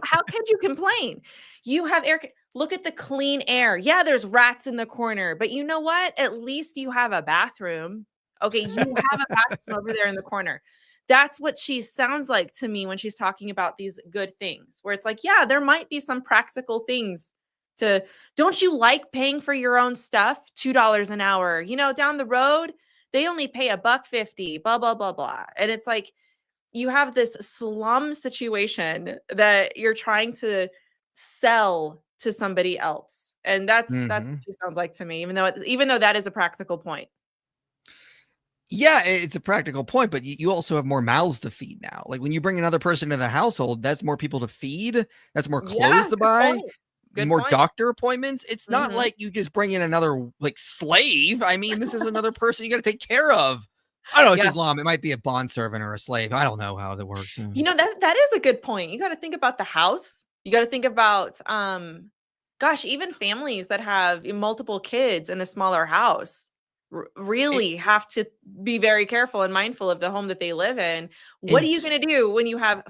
How could you complain? You have look at the clean air. Yeah, there's rats in the corner, but you know what? At least you have a bathroom. Okay, you have a bathroom over there in the corner. That's what she sounds like to me when she's talking about these good things, where it's like, yeah, there might be some practical things don't you like paying for your own stuff? $2 an hour, down the road, they only pay $1.50, blah, blah, blah, blah. And it's like, you have this slum situation that you're trying to sell to somebody else. And that's what she sounds like to me, even though that is a practical point. Yeah, it's a practical point, but you also have more mouths to feed now. Like when you bring another person into the household, that's more people to feed. That's more clothes to buy. More doctor appointments. It's not like you just bring in another slave. I mean, this is another person you got to take care of. I don't know. It's Islam. It might be a bondservant or a slave. I don't know how that works. That is a good point. You got to think about the house. You got to think about, even families that have multiple kids in a smaller house really have to be very careful and mindful of the home that they live in. What are you going to do when you have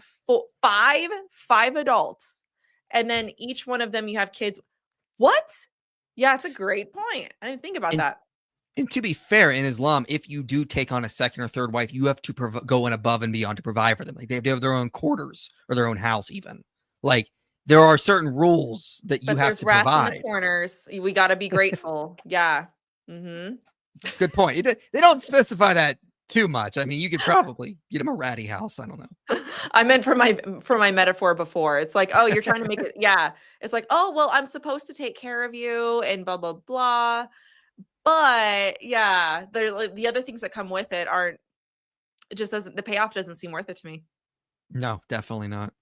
five adults? And then each one of them, you have kids. What? Yeah, it's a great point. I didn't think about that. And to be fair, in Islam, if you do take on a second or third wife, you have to go in above and beyond to provide for them. Like they have to have their own quarters or their own house even. Like there are certain rules that you have to provide. Rats in the corners. We got to be grateful. Yeah. Good point. They don't specify that too much. I mean, you could probably get him a ratty house. I don't know. I meant for my metaphor before. It's like, oh, you're trying to make it. Yeah. It's like, oh, well, I'm supposed to take care of you and blah, blah, blah. But yeah, the other things that come with it the payoff doesn't seem worth it to me. No, definitely not.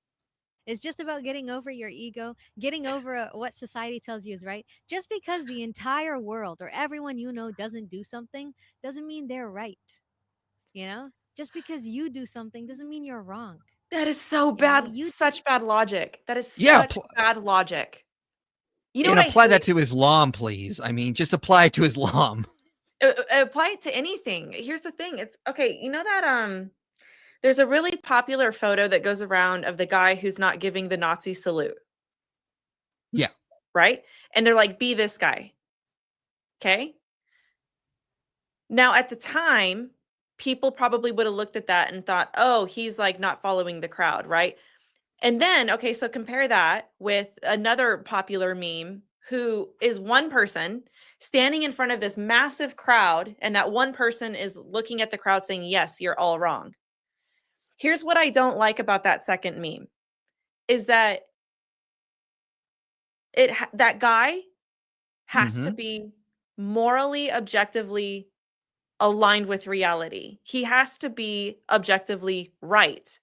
It's just about getting over your ego, getting over what society tells you is right. Just because the entire world or everyone doesn't do something doesn't mean they're right. Just because you do something doesn't mean you're wrong. That is so bad. Such bad logic. That is such bad logic. And apply that to Islam, please. I mean, just apply it to Islam. Apply it to anything. Here's the thing. It's okay. That there's a really popular photo that goes around of the guy who's not giving the Nazi salute. Yeah. Right? And they're like, be this guy. Okay. Now, at the time, people probably would have looked at that and thought, oh, he's like not following the crowd, right? And then, okay, so compare that with another popular meme who is one person standing in front of this massive crowd, and that one person is looking at the crowd saying, yes, you're all wrong. Here's what I don't like about that second meme is that that guy has to be morally, objectively aligned with reality. He has to be objectively right.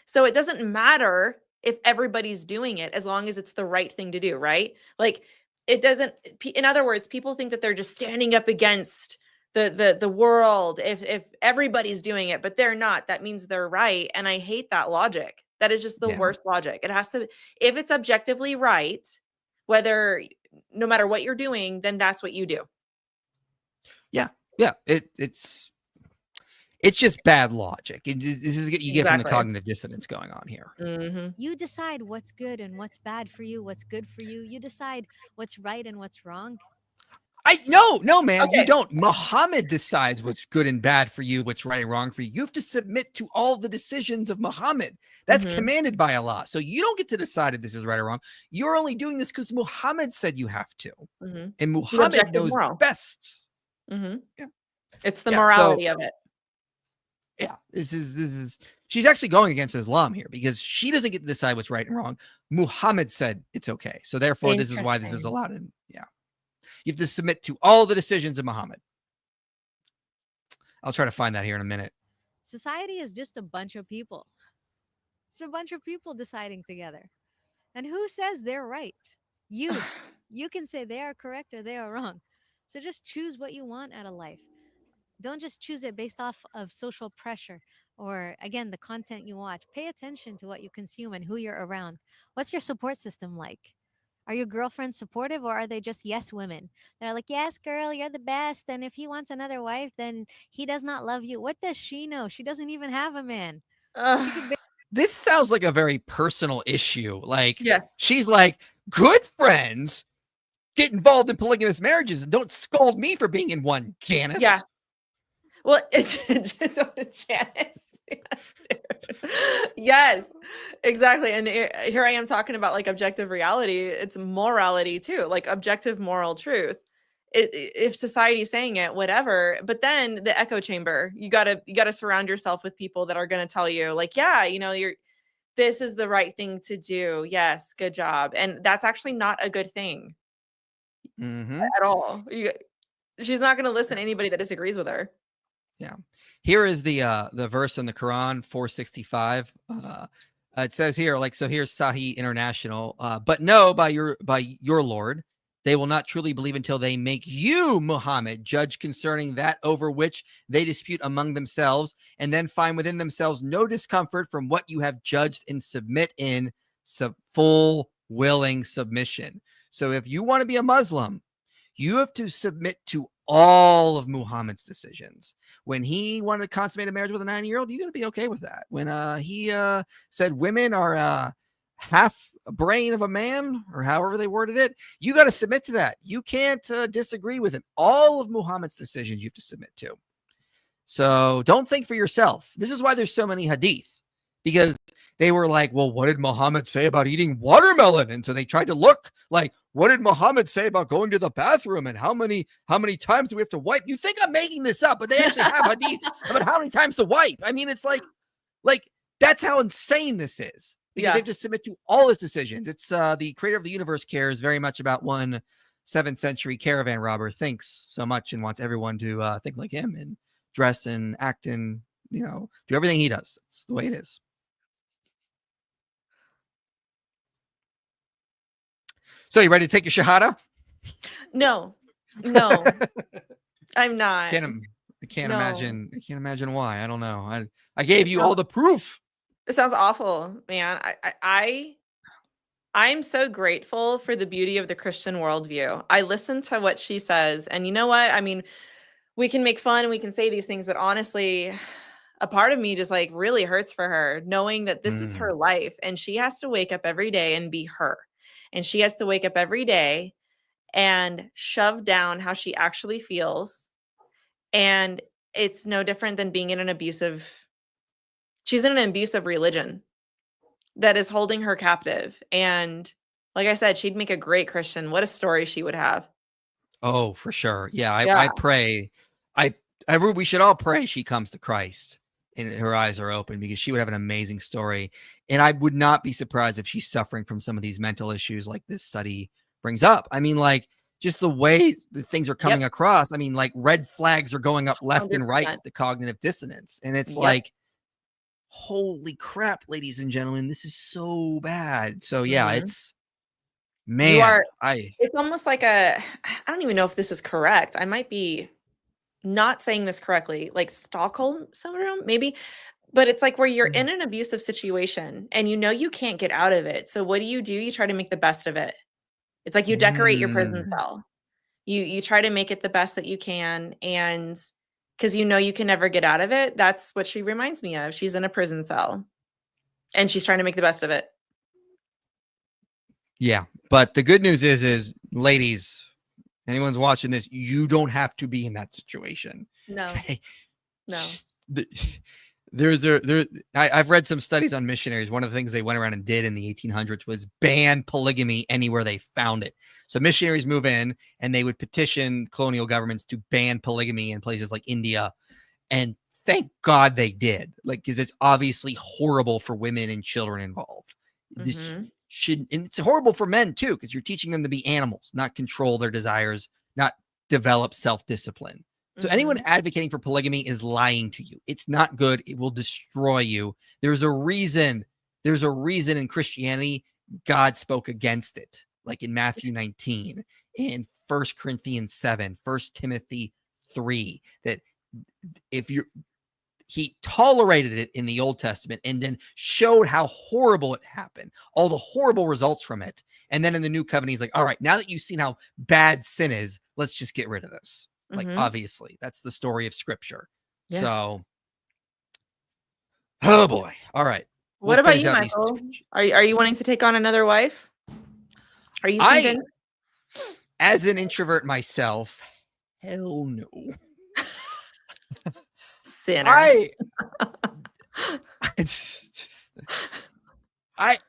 So it doesn't matter if everybody's doing it as long as it's the right thing to do, right? Like it doesn't, in other words, people think that they're just standing up against the world if everybody's doing it, but they're not. That means they're right. And I hate that logic. That is just the worst logic. It has to, if it's objectively right, no matter what you're doing, then that's what you do. Yeah. Yeah. It's just bad logic. You get from the cognitive dissonance going on here. You decide what's good and what's bad for you, what's good for you. You decide what's right and what's wrong. No, man, you don't. Muhammad decides what's good and bad for you, what's right and wrong for you. You have to submit to all the decisions of Muhammad. That's commanded by Allah. So you don't get to decide if this is right or wrong. You're only doing this because Muhammad said you have to. And Muhammad knows best. Yeah. It's the Yeah, morality of it. Yeah, this is she's actually going against Islam here because she doesn't get to decide what's right and wrong. Muhammad said it's okay. So therefore, this is why this is Interesting. allowed. And yeah, you have to submit to all the decisions of Muhammad. I'll try to find that here in a minute. Society is just a bunch of people. It's a bunch of people deciding together. And who says they're right? You. You can say they are correct or they are wrong. So just choose what you want out of life. Don't just choose it based off of social pressure or, again, the content you watch. Pay attention to what you consume and who you're around. What's your support system like? Are your girlfriends supportive or are they just yes women? They're like, yes, girl, you're the best. And if he wants another wife, then he does not love you. What does she know? She doesn't even have a man. She could be. This sounds like a very personal issue. Like, Yeah. she's like, good friends get involved in polygamous marriages and don't scold me for being in one, Janice. Yeah. Well, it's Janice. Yes, dude. Yes, exactly. And here I am talking about like objective reality. It's morality too, like objective moral truth. If society's saying it, whatever. But then the echo chamber, you gotta surround yourself with people that are gonna tell you, like, yeah, this is the right thing to do. Yes, good job. And that's actually not a good thing at all. She's not gonna listen to anybody that disagrees with her. Yeah. Here is the verse in the Quran, 465. It says here, like, so here's Sahih International. But no, by your Lord, they will not truly believe until they make you, Muhammad, judge concerning that over which they dispute among themselves, and then find within themselves no discomfort from what you have judged and submit in full willing submission. So if you want to be a Muslim, you have to submit to all of Muhammad's decisions. When he wanted to consummate a marriage with a 9-year-old, you're going to be okay with that. When he said women are half a brain of a man, or however they worded it, you got to submit to that. You can't disagree with him. All of Muhammad's decisions you have to submit to. So don't think for yourself. This is why there's so many hadith, because they were like, well, what did Muhammad say about eating watermelon? And so they tried to look like, what did Muhammad say about going to the bathroom and how many times do we have to wipe? You think I'm making this up, but they actually have hadiths about how many times to wipe. I mean, it's like that's how insane this is, because they have to submit to all his decisions. It's the creator of the universe cares very much about one 7th century caravan robber thinks so much and wants everyone to think like him and dress and act and, do everything he does. That's the way it is. So you ready to take your shahada? No, I'm not. I can't imagine why. I don't know. I gave you all the proof. It sounds awful, man. I'm so grateful for the beauty of the Christian worldview. I listen to what she says, and you know what? I mean, we can make fun and we can say these things, but honestly, a part of me just like really hurts for her, knowing that this is her life and she has to wake up every day and be her. And she has to wake up every day and shove down how she actually feels. And it's no different than being in she's in an abusive religion that is holding her captive. And like I said, she'd make a great Christian. What a story she would have. Oh, for sure. Yeah. I pray. We should all pray she comes to Christ and her eyes are open, because she would have an amazing story. And I would not be surprised if she's suffering from some of these mental issues like this study brings up. I mean, like, just the way the things are coming across. I mean, like, red flags are going up left 100%. And right with the cognitive dissonance. And it's like, holy crap, ladies and gentlemen, this is so bad. So yeah, it's, man, it's almost like I don't even know if this is correct. I might be not saying this correctly, like Stockholm syndrome, maybe, but it's like where you're in an abusive situation and you can't get out of it. So what do? You try to make the best of it. It's like you decorate your prison cell. You try to make it the best that you can, and because you can never get out of it. That's what she reminds me of. She's in a prison cell and she's trying to make the best of it. Yeah, but the good news is ladies, anyone's watching this, you don't have to be in that situation. No. Okay? No. I've read some studies on missionaries. One of the things they went around and did in the 1800s was ban polygamy anywhere they found it. So missionaries move in and they would petition colonial governments to ban polygamy in places like India. And thank God they did, like, because it's obviously horrible for women and children involved. This and it's horrible for men too, because you're teaching them to be animals, not control their desires, not develop self-discipline. So anyone advocating for polygamy is lying to you. It's not good. It will destroy you. There's a reason in Christianity God spoke against it, like in Matthew 19, in 1 Corinthians 7, 1 Timothy 3, that he tolerated it in the Old Testament and then showed how horrible it happened, all the horrible results from it. And then in the New Covenant, he's like, all right, now that you've seen how bad sin is, let's just get rid of this. Like, obviously, that's the story of Scripture. Yeah. So, oh boy. All right. What about you, Michael? Are you wanting to take on another wife? Are you convinced? As an introvert myself, hell no. Sinner. I'm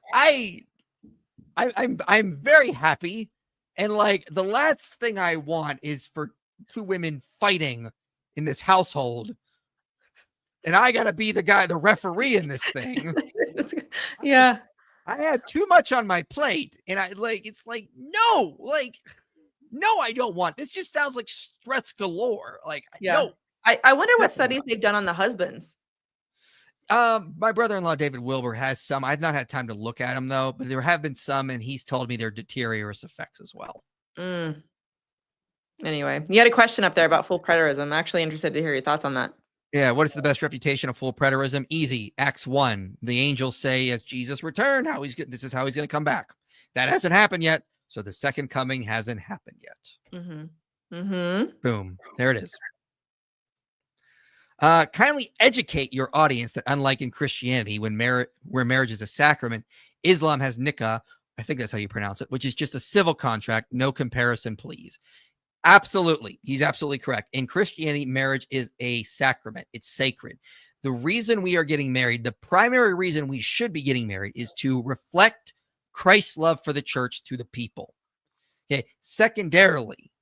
very happy, and like the last thing I want is for two women fighting in this household, and I gotta be the referee in this thing. Yeah, I have too much on my plate, and no, I don't want this. Just sounds like stress galore. Like, no. I wonder what studies they've done on the husbands. My brother-in-law David Wilbur has some. I've not had time to look at them though, but there have been some, and he's told me they're deleterious effects as well. Anyway, you had a question up there about full preterism. I'm actually interested to hear your thoughts on that. Yeah, what is the best refutation of full preterism? Easy. Acts 1. The angels say as Jesus returned, this is how he's going to come back. That hasn't happened yet, so the second coming hasn't happened yet. Boom. There it is. Kindly educate your audience that unlike in Christianity, where marriage is a sacrament, Islam has nikah, I think that's how you pronounce it, which is just a civil contract. No comparison, please. Absolutely. He's absolutely correct. In Christianity, marriage is a sacrament. It's sacred. The reason we are getting married, the primary reason we should be getting married, is to reflect Christ's love for the church to the people. Okay. Secondarily,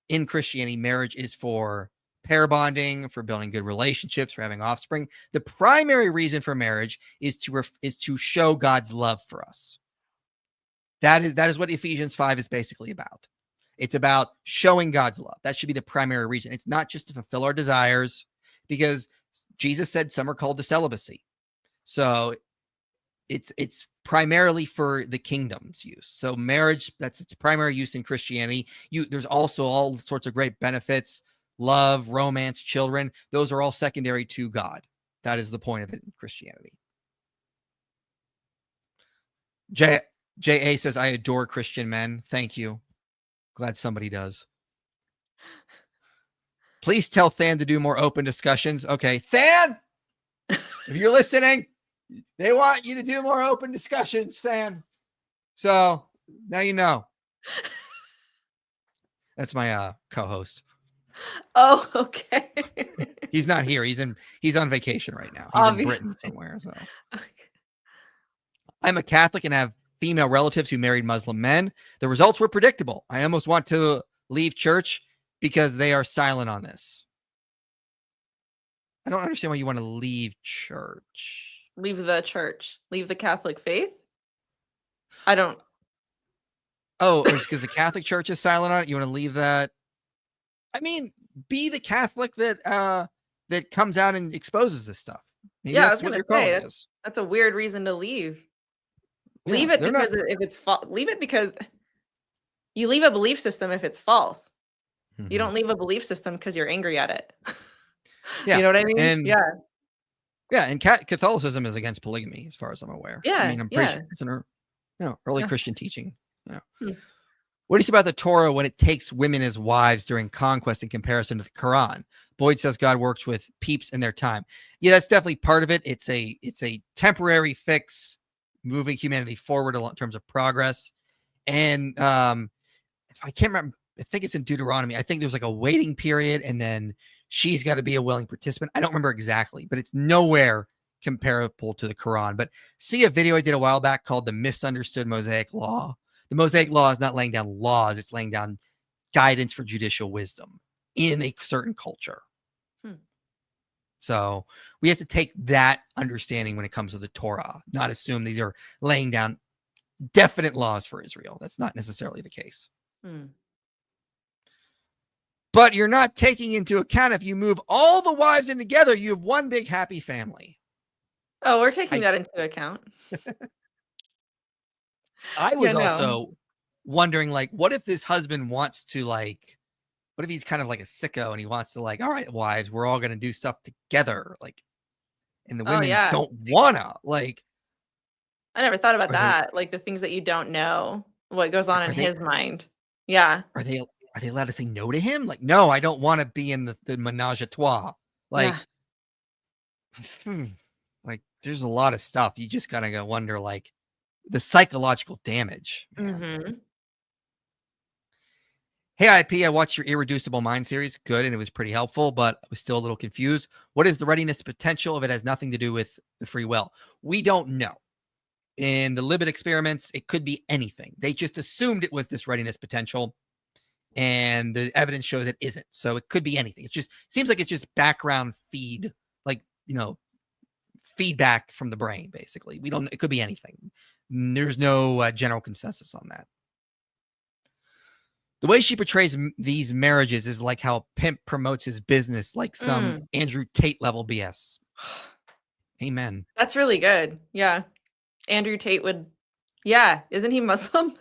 in Christianity, marriage is for pair bonding, for building good relationships, for having offspring. The primary reason for marriage is to show God's love for us. That is what Ephesians 5 is basically about. It's about showing God's love. That should be the primary reason. It's not just to fulfill our desires, because Jesus said some are called to celibacy. So it's primarily for the kingdom's use. So marriage, that's its primary use in Christianity. There's also all sorts of great benefits, love, romance, children. Those are all secondary to God. That is the point of it in Christianity. J.A. says, I adore Christian men. Thank you. Glad somebody does. Please tell Than to do more open discussions. Okay, Than, if you're listening, they want you to do more open discussions, Than. So now you know. That's my co-host. Oh, okay. He's not here. He's on vacation right now. He's in Britain somewhere. So okay. I'm a Catholic and have female relatives who married Muslim men. The results were predictable. I almost want to leave church because they are silent on this. I don't understand why you want to leave church. Leave the church. Leave the Catholic faith? I don't. Oh, it's because the Catholic Church is silent on it? You want to leave that? I mean, be the Catholic that comes out and exposes this stuff. Maybe that's what your calling is. That's a weird reason to leave. Leave it because if it's leave it because you leave a belief system if it's false. You don't leave a belief system because you're angry at it. You know what I mean? And Catholicism is against polygamy, as far as I'm aware. I mean, I'm pretty sure it's an early Christian teaching. What do you say about the Torah when it takes women as wives during conquest in comparison to the Quran? Boyd says God works with peeps in their time. Yeah, that's definitely part of it. It's a temporary fix, moving humanity forward in terms of progress. And if I can't remember, I think it's in Deuteronomy. I think there's like a waiting period, and then she's got to be a willing participant. I don't remember exactly, but it's nowhere comparable to the Quran. But see a video I did a while back called The Misunderstood Mosaic Law. The Mosaic Law is not laying down laws, it's laying down guidance for judicial wisdom in a certain culture. So we have to take that understanding when it comes to the Torah, not assume these are laying down definite laws for Israel. That's not necessarily the case. But you're not taking into account if you move all the wives in together, you have one big happy family. Oh, we're taking that into account. I was also wondering, like, what if this husband wants to, like, what if he's kind of like a sicko and he wants to, like, all right, wives, we're all going to do stuff together, like, and the women don't wanna, like. I never thought about that. Like the things that you don't know, what goes on in his mind. Yeah. Are they allowed to say no to him? Like, no, I don't want to be in the menage a trois. Like, like there's a lot of stuff. You just gotta go wonder, like, the psychological damage. Hey, IP, I watched your Irreducible Mind series. Good, and it was pretty helpful, but I was still a little confused. What is the readiness potential if it has nothing to do with the free will? We don't know. In the Libet experiments, it could be anything. They just assumed it was this readiness potential, and the evidence shows it isn't. So it could be anything. It just seems like it's just background feed, like, feedback from the brain, basically. We don't, it could be anything. There's no general consensus on that. The way she portrays these marriages is like how a pimp promotes his business, like some Andrew Tate level BS. Amen. That's really good. Yeah. Andrew Tate would, isn't he Muslim?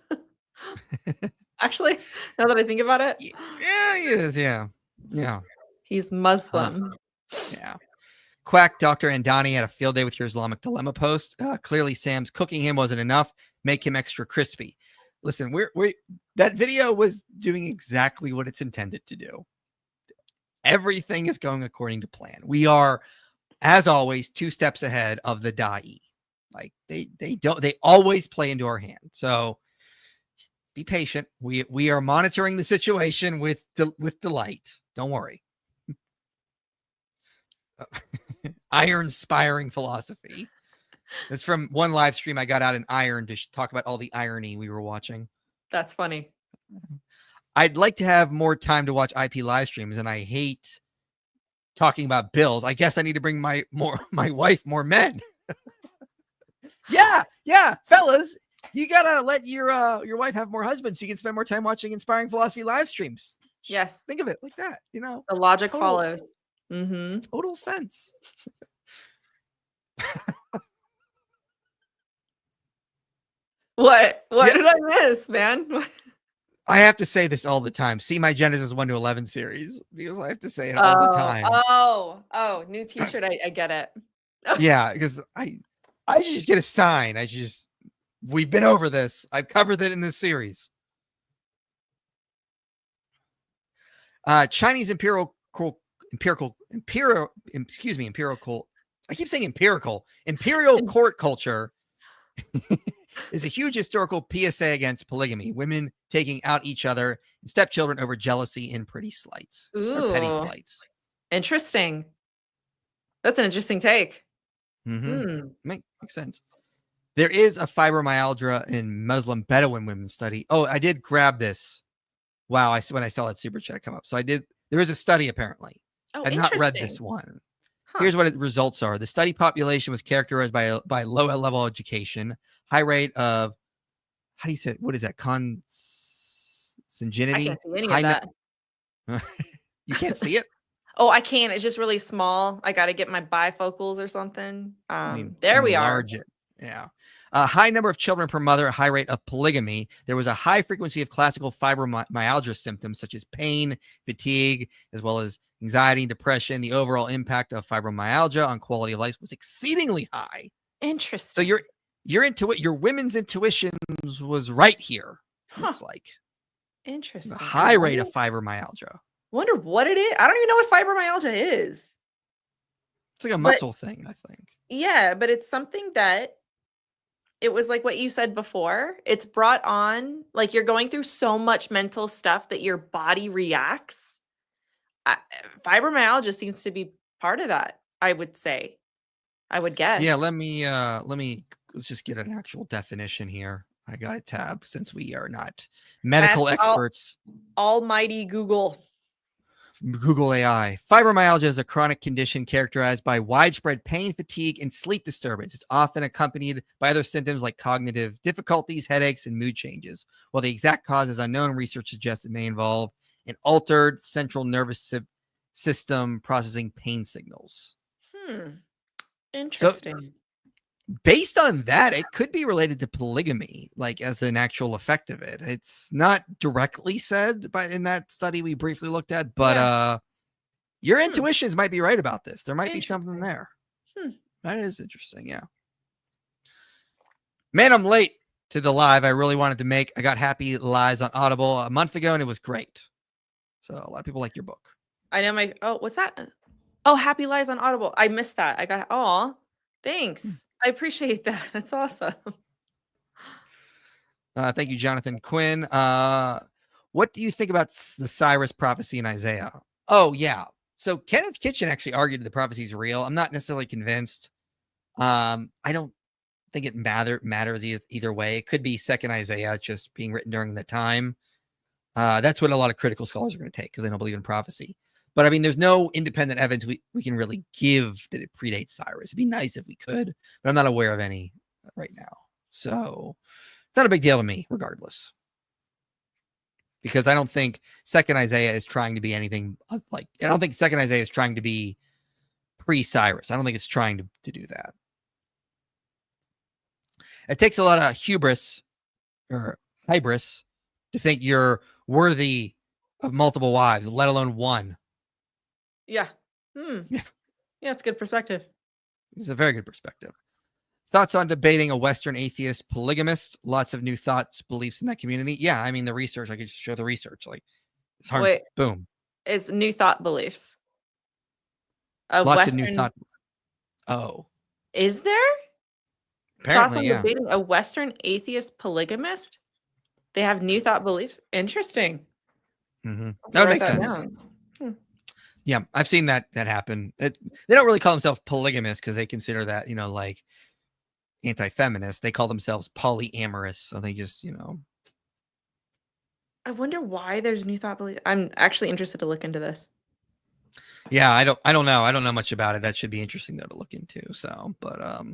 Actually, now that I think about it. Yeah, he is. Yeah. He's Muslim. Yeah. Quack Dr. Andani had a field day with your Islamic Dilemma post. Clearly, Sam's cooking him wasn't enough. Make him extra crispy. Listen, that video was doing exactly what it's intended to do. Everything is going according to plan. We are, as always, 2 steps ahead of the Da'i. Like they always play into our hand. So be patient. We are monitoring the situation with delight. Don't worry. Iron-spiring philosophy. It's from one live stream I got out in Iron to talk about all the irony we were watching. That's funny. I'd like to have more time to watch IP live streams, and I hate talking about bills. I guess I need to bring my wife more men. Yeah, fellas, you gotta let your wife have more husbands so you can spend more time watching inspiring philosophy live streams. Yes, think of it like that. The logic follows. Total sense. What did I miss, man? I have to say this all the time. See my Genesis 1 to 11 series, because I have to say it all the time. Oh, new t-shirt. I get it. Yeah, because I just get a sign. We've been over this. I've covered it in this series. Chinese empirical. I keep saying empirical. Imperial court culture is a huge historical PSA against polygamy. Women taking out each other and stepchildren over jealousy and petty slights. Interesting. That's an interesting take. Makes sense. There is a fibromyalgia in Muslim Bedouin women study. Oh, I did grab this. Wow, when I saw that super chat come up. So I did. There is a study apparently. I've not read this one. Here's what the results are. The study population was characterized by low level education, high rate of, how do you say it? What is that? Consanguinity? I can't see any of that. You can't see it? Oh, I can't. It's just really small. I got to get my bifocals or something. There we are. Yeah. A high number of children per mother, a high rate of polygamy. There was a high frequency of classical fibromyalgia symptoms such as pain, fatigue, as well as anxiety and depression. The overall impact of fibromyalgia on quality of life was exceedingly high. Interesting. So your women's intuitions was right here. Looks like. Interesting. A high rate of fibromyalgia. Wonder what it is. I don't even know what fibromyalgia is. It's like a muscle thing, I think. Yeah, but it's something that it was like what you said before. It's brought on, like you're going through so much mental stuff that your body reacts Fibromyalgia seems to be part of that, I would say. I would guess. Yeah, let's just get an actual definition here. I got a tab since we are not medical Ask experts. Almighty Google. Google AI. Fibromyalgia is a chronic condition characterized by widespread pain, fatigue, and sleep disturbance. It's often accompanied by other symptoms like cognitive difficulties, headaches, and mood changes. While the exact cause is unknown, research suggests it may involve an altered central nervous system processing pain signals. Interesting. Based on that, it could be related to polygamy, like as an actual effect of it. It's not directly said in that study we briefly looked at, but your intuitions might be right about this. There might be something there. That is interesting, yeah. Man, I'm late to the live I really wanted to make. I got Happy Lies on Audible a month ago, and it was great. So a lot of people like your book. I know what's that? Oh, Happy Lies on Audible. I missed that. I got, thanks. I appreciate that. That's awesome. Thank you, Jonathan Quinn. What do you think about the Cyrus prophecy in Isaiah? Oh, yeah. So Kenneth Kitchen actually argued the prophecy is real. I'm not necessarily convinced. I don't think it matters either way. It could be second Isaiah just being written during the time. That's what a lot of critical scholars are going to take because they don't believe in prophecy. But I mean, there's no independent evidence we can really give that it predates Cyrus. It'd be nice if we could, but I'm not aware of any right now. So it's not a big deal to me, regardless. Because I don't think second Isaiah is trying to be anything like, I don't think second Isaiah is trying to be pre-Cyrus. I don't think it's trying to do that. It takes a lot of hubris to think you're worthy of multiple wives, let alone one. Yeah. Yeah, it's a good perspective. It's a very good perspective. Thoughts on debating a Western atheist polygamist? Lots of new thoughts, beliefs in that community. Yeah, I mean, the research, I could just show the research. Like, it's hard. Wait. Boom. It's new thought beliefs. Lots of new thought. Oh. Is there? Apparently, thoughts on debating a Western atheist polygamist? They have new thought beliefs. Interesting. That would make sense. Yeah, I've seen that happen. They don't really call themselves polygamists because they consider that, like anti-feminist. They call themselves polyamorous. So they just, I wonder why there's new thought belief. I'm actually interested to look into this. Yeah, I don't know. I don't know much about it. That should be interesting though to look into. So, but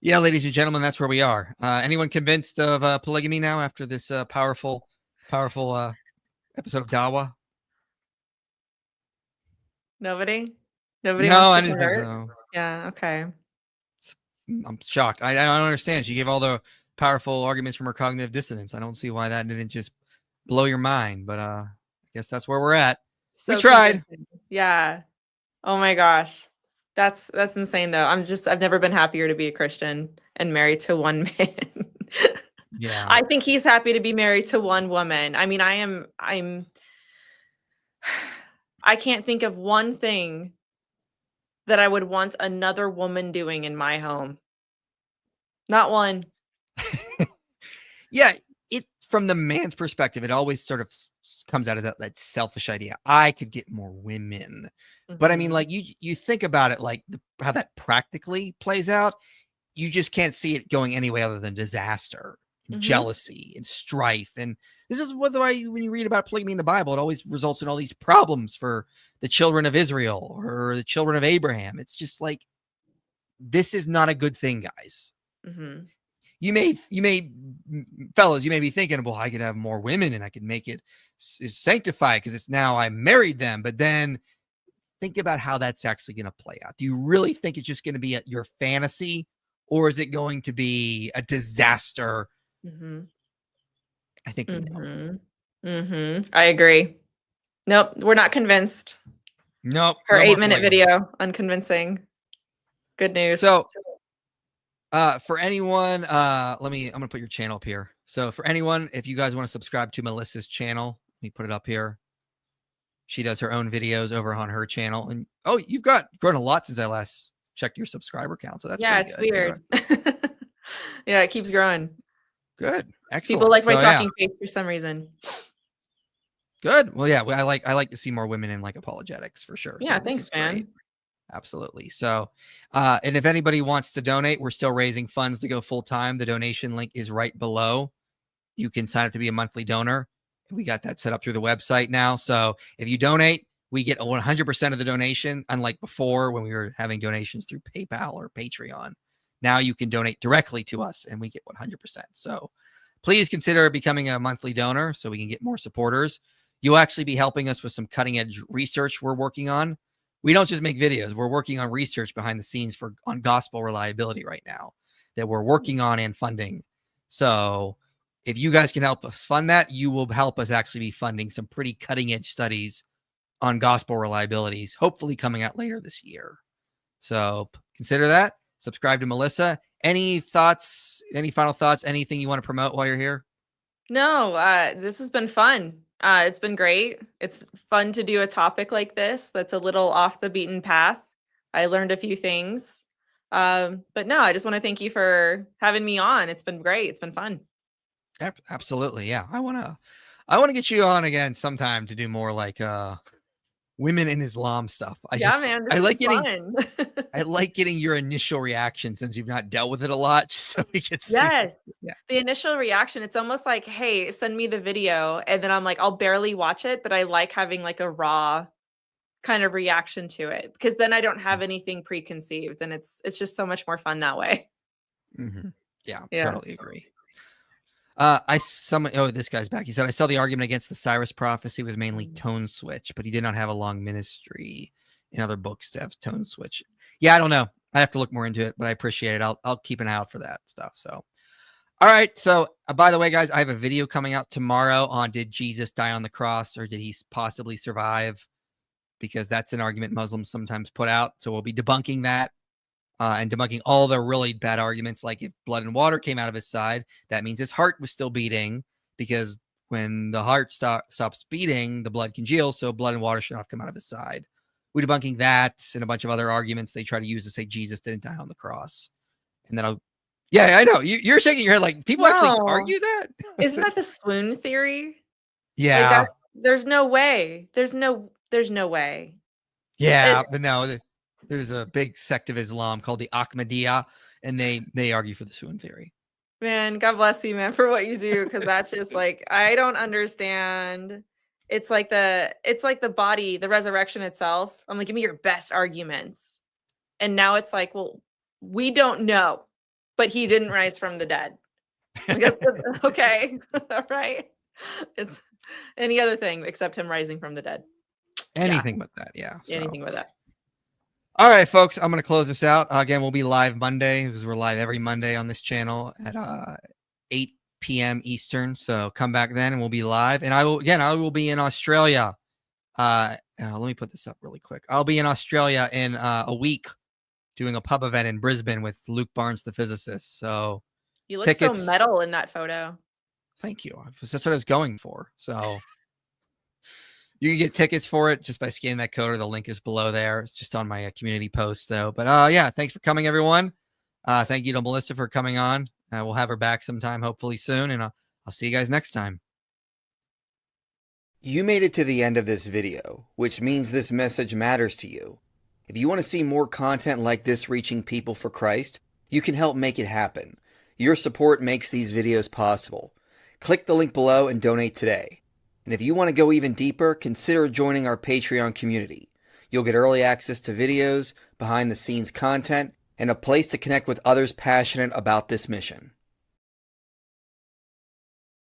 yeah, ladies and gentlemen, that's where we are. Anyone convinced of polygamy now after this powerful episode of Dawa? Nobody No, wants I to didn't think convert? so. Yeah, okay. I'm shocked. I don't understand. She gave all the powerful arguments from her cognitive dissonance. I don't see why that didn't just blow your mind, but I guess that's where we're at. So we tried. Yeah. Oh my gosh. That's insane though. I've never been happier to be a Christian and married to one man. Yeah. I think he's happy to be married to one woman. I mean, I can't think of one thing that I would want another woman doing in my home. Not one. Yeah, from the man's perspective, it always sort of comes out of that selfish idea. I could get more women. But I mean, like you think about it, like how that practically plays out, you just can't see it going any way other than disaster, jealousy, and strife. And this is when you read about polygamy in the Bible, it always results in all these problems for the children of Israel or the children of Abraham. It's just like, this is not a good thing, guys. You may, fellas, you may be thinking, well, I could have more women and I could make it sanctified because it's now I married them. But then think about how that's actually going to play out. Do you really think it's just going to be your fantasy, or is it going to be a disaster? I think we know. I agree. Nope, we're not convinced. Nope. Her 8-minute video, unconvincing. Good news. So, for anyone, I'm going to put your channel up here. So for anyone, if you guys want to subscribe to Melissa's channel, let me put it up here. She does her own videos over on her channel. And you've grown a lot since I last checked your subscriber count. So that's it's good. Weird. Yeah, it keeps growing. Good. Excellent. People like my talking face for some reason. Good. Well, yeah, I like to see more women in like apologetics for sure. Yeah, So this thanks, is man. great. Absolutely. So, and if anybody wants to donate, we're still raising funds to go full time. The donation link is right below. You can sign up to be a monthly donor. We got that set up through the website now. So if you donate, we get 100% of the donation, unlike before when we were having donations through PayPal or Patreon. Now you can donate directly to us and we get 100%. So please consider becoming a monthly donor so we can get more supporters. You'll actually be helping us with some cutting edge research we're working on. We don't just make videos. We're working on research behind the scenes on gospel reliability right now that we're working on and funding. So if you guys can help us fund that, you will help us actually be funding some pretty cutting edge studies on gospel reliabilities, hopefully coming out later this year. So consider that. Subscribe to Melissa. Any thoughts, any final thoughts, anything you want to promote while you're here? No, this has been fun. It's been great. It's fun to do a topic like this that's a little off the beaten path. I learned a few things. But no, I just want to thank you for having me on. It's been great. It's been fun. Absolutely. Yeah. I want to get you on again sometime to do more like women in Islam stuff. Man, this I like is getting fun. I like getting your initial reaction since you've not dealt with it a lot, just so we can see. Yes. Yeah. The initial reaction, it's almost like, hey, send me the video. And then I'm like, I'll barely watch it, but I like having like a raw kind of reaction to it because then I don't have anything preconceived and it's just so much more fun that way. Mm-hmm. Yeah, Yeah. totally agree. This guy's back. He said, I saw the argument against the Cyrus prophecy was mainly tone switch, but he did not have a long ministry in other books to have tone switch. Yeah, I don't know. I have to look more into it, but I appreciate it. I'll keep an eye out for that stuff. So, all right. So, by the way, guys, I have a video coming out tomorrow on did Jesus die on the cross or did he possibly survive? Because that's an argument Muslims sometimes put out. So we'll be debunking that. And debunking all the really bad arguments, like if blood and water came out of his side, that means his heart was still beating, because when the heart stops beating, the blood congeals, so blood and water should not have come out of his side. We're debunking that and a bunch of other arguments they try to use to say Jesus didn't die on the cross. And then yeah, I know. You're shaking your head like people actually argue that? Isn't that the swoon theory? Yeah. Like there's no way. There's no way. Yeah, but no, there's a big sect of Islam called the Ahmadiyya, and they argue for the swoon theory. Man, God bless you, man, for what you do, because that's just like I don't understand. It's like the body, the resurrection itself. I'm like, give me your best arguments. And now it's like, well, we don't know, but he didn't rise from the dead. I guess okay. All right. It's any other thing except him rising from the dead. Anything but that, yeah. Anything but that. All right, folks, I'm going to close this out. Again, we'll be live Monday because we're live every Monday on this channel at 8 p.m. Eastern. So come back then and we'll be live. And I will be in Australia. Let me put this up really quick. I'll be in Australia in a week doing a pub event in Brisbane with Luke Barnes, the physicist. So you look so metal in that photo. Thank you. That's what I was going for. So you can get tickets for it just by scanning that code, or the link is below there. It's just on my community post, though. But yeah, thanks for coming, everyone. Thank you to Melissa for coming on. We'll have her back sometime, hopefully soon, and I'll see you guys next time. You made it to the end of this video, which means this message matters to you. If you want to see more content like this reaching people for Christ, you can help make it happen. Your support makes these videos possible. Click the link below and donate today. And if you want to go even deeper, consider joining our Patreon community. You'll get early access to videos, behind-the-scenes content, and a place to connect with others passionate about this mission.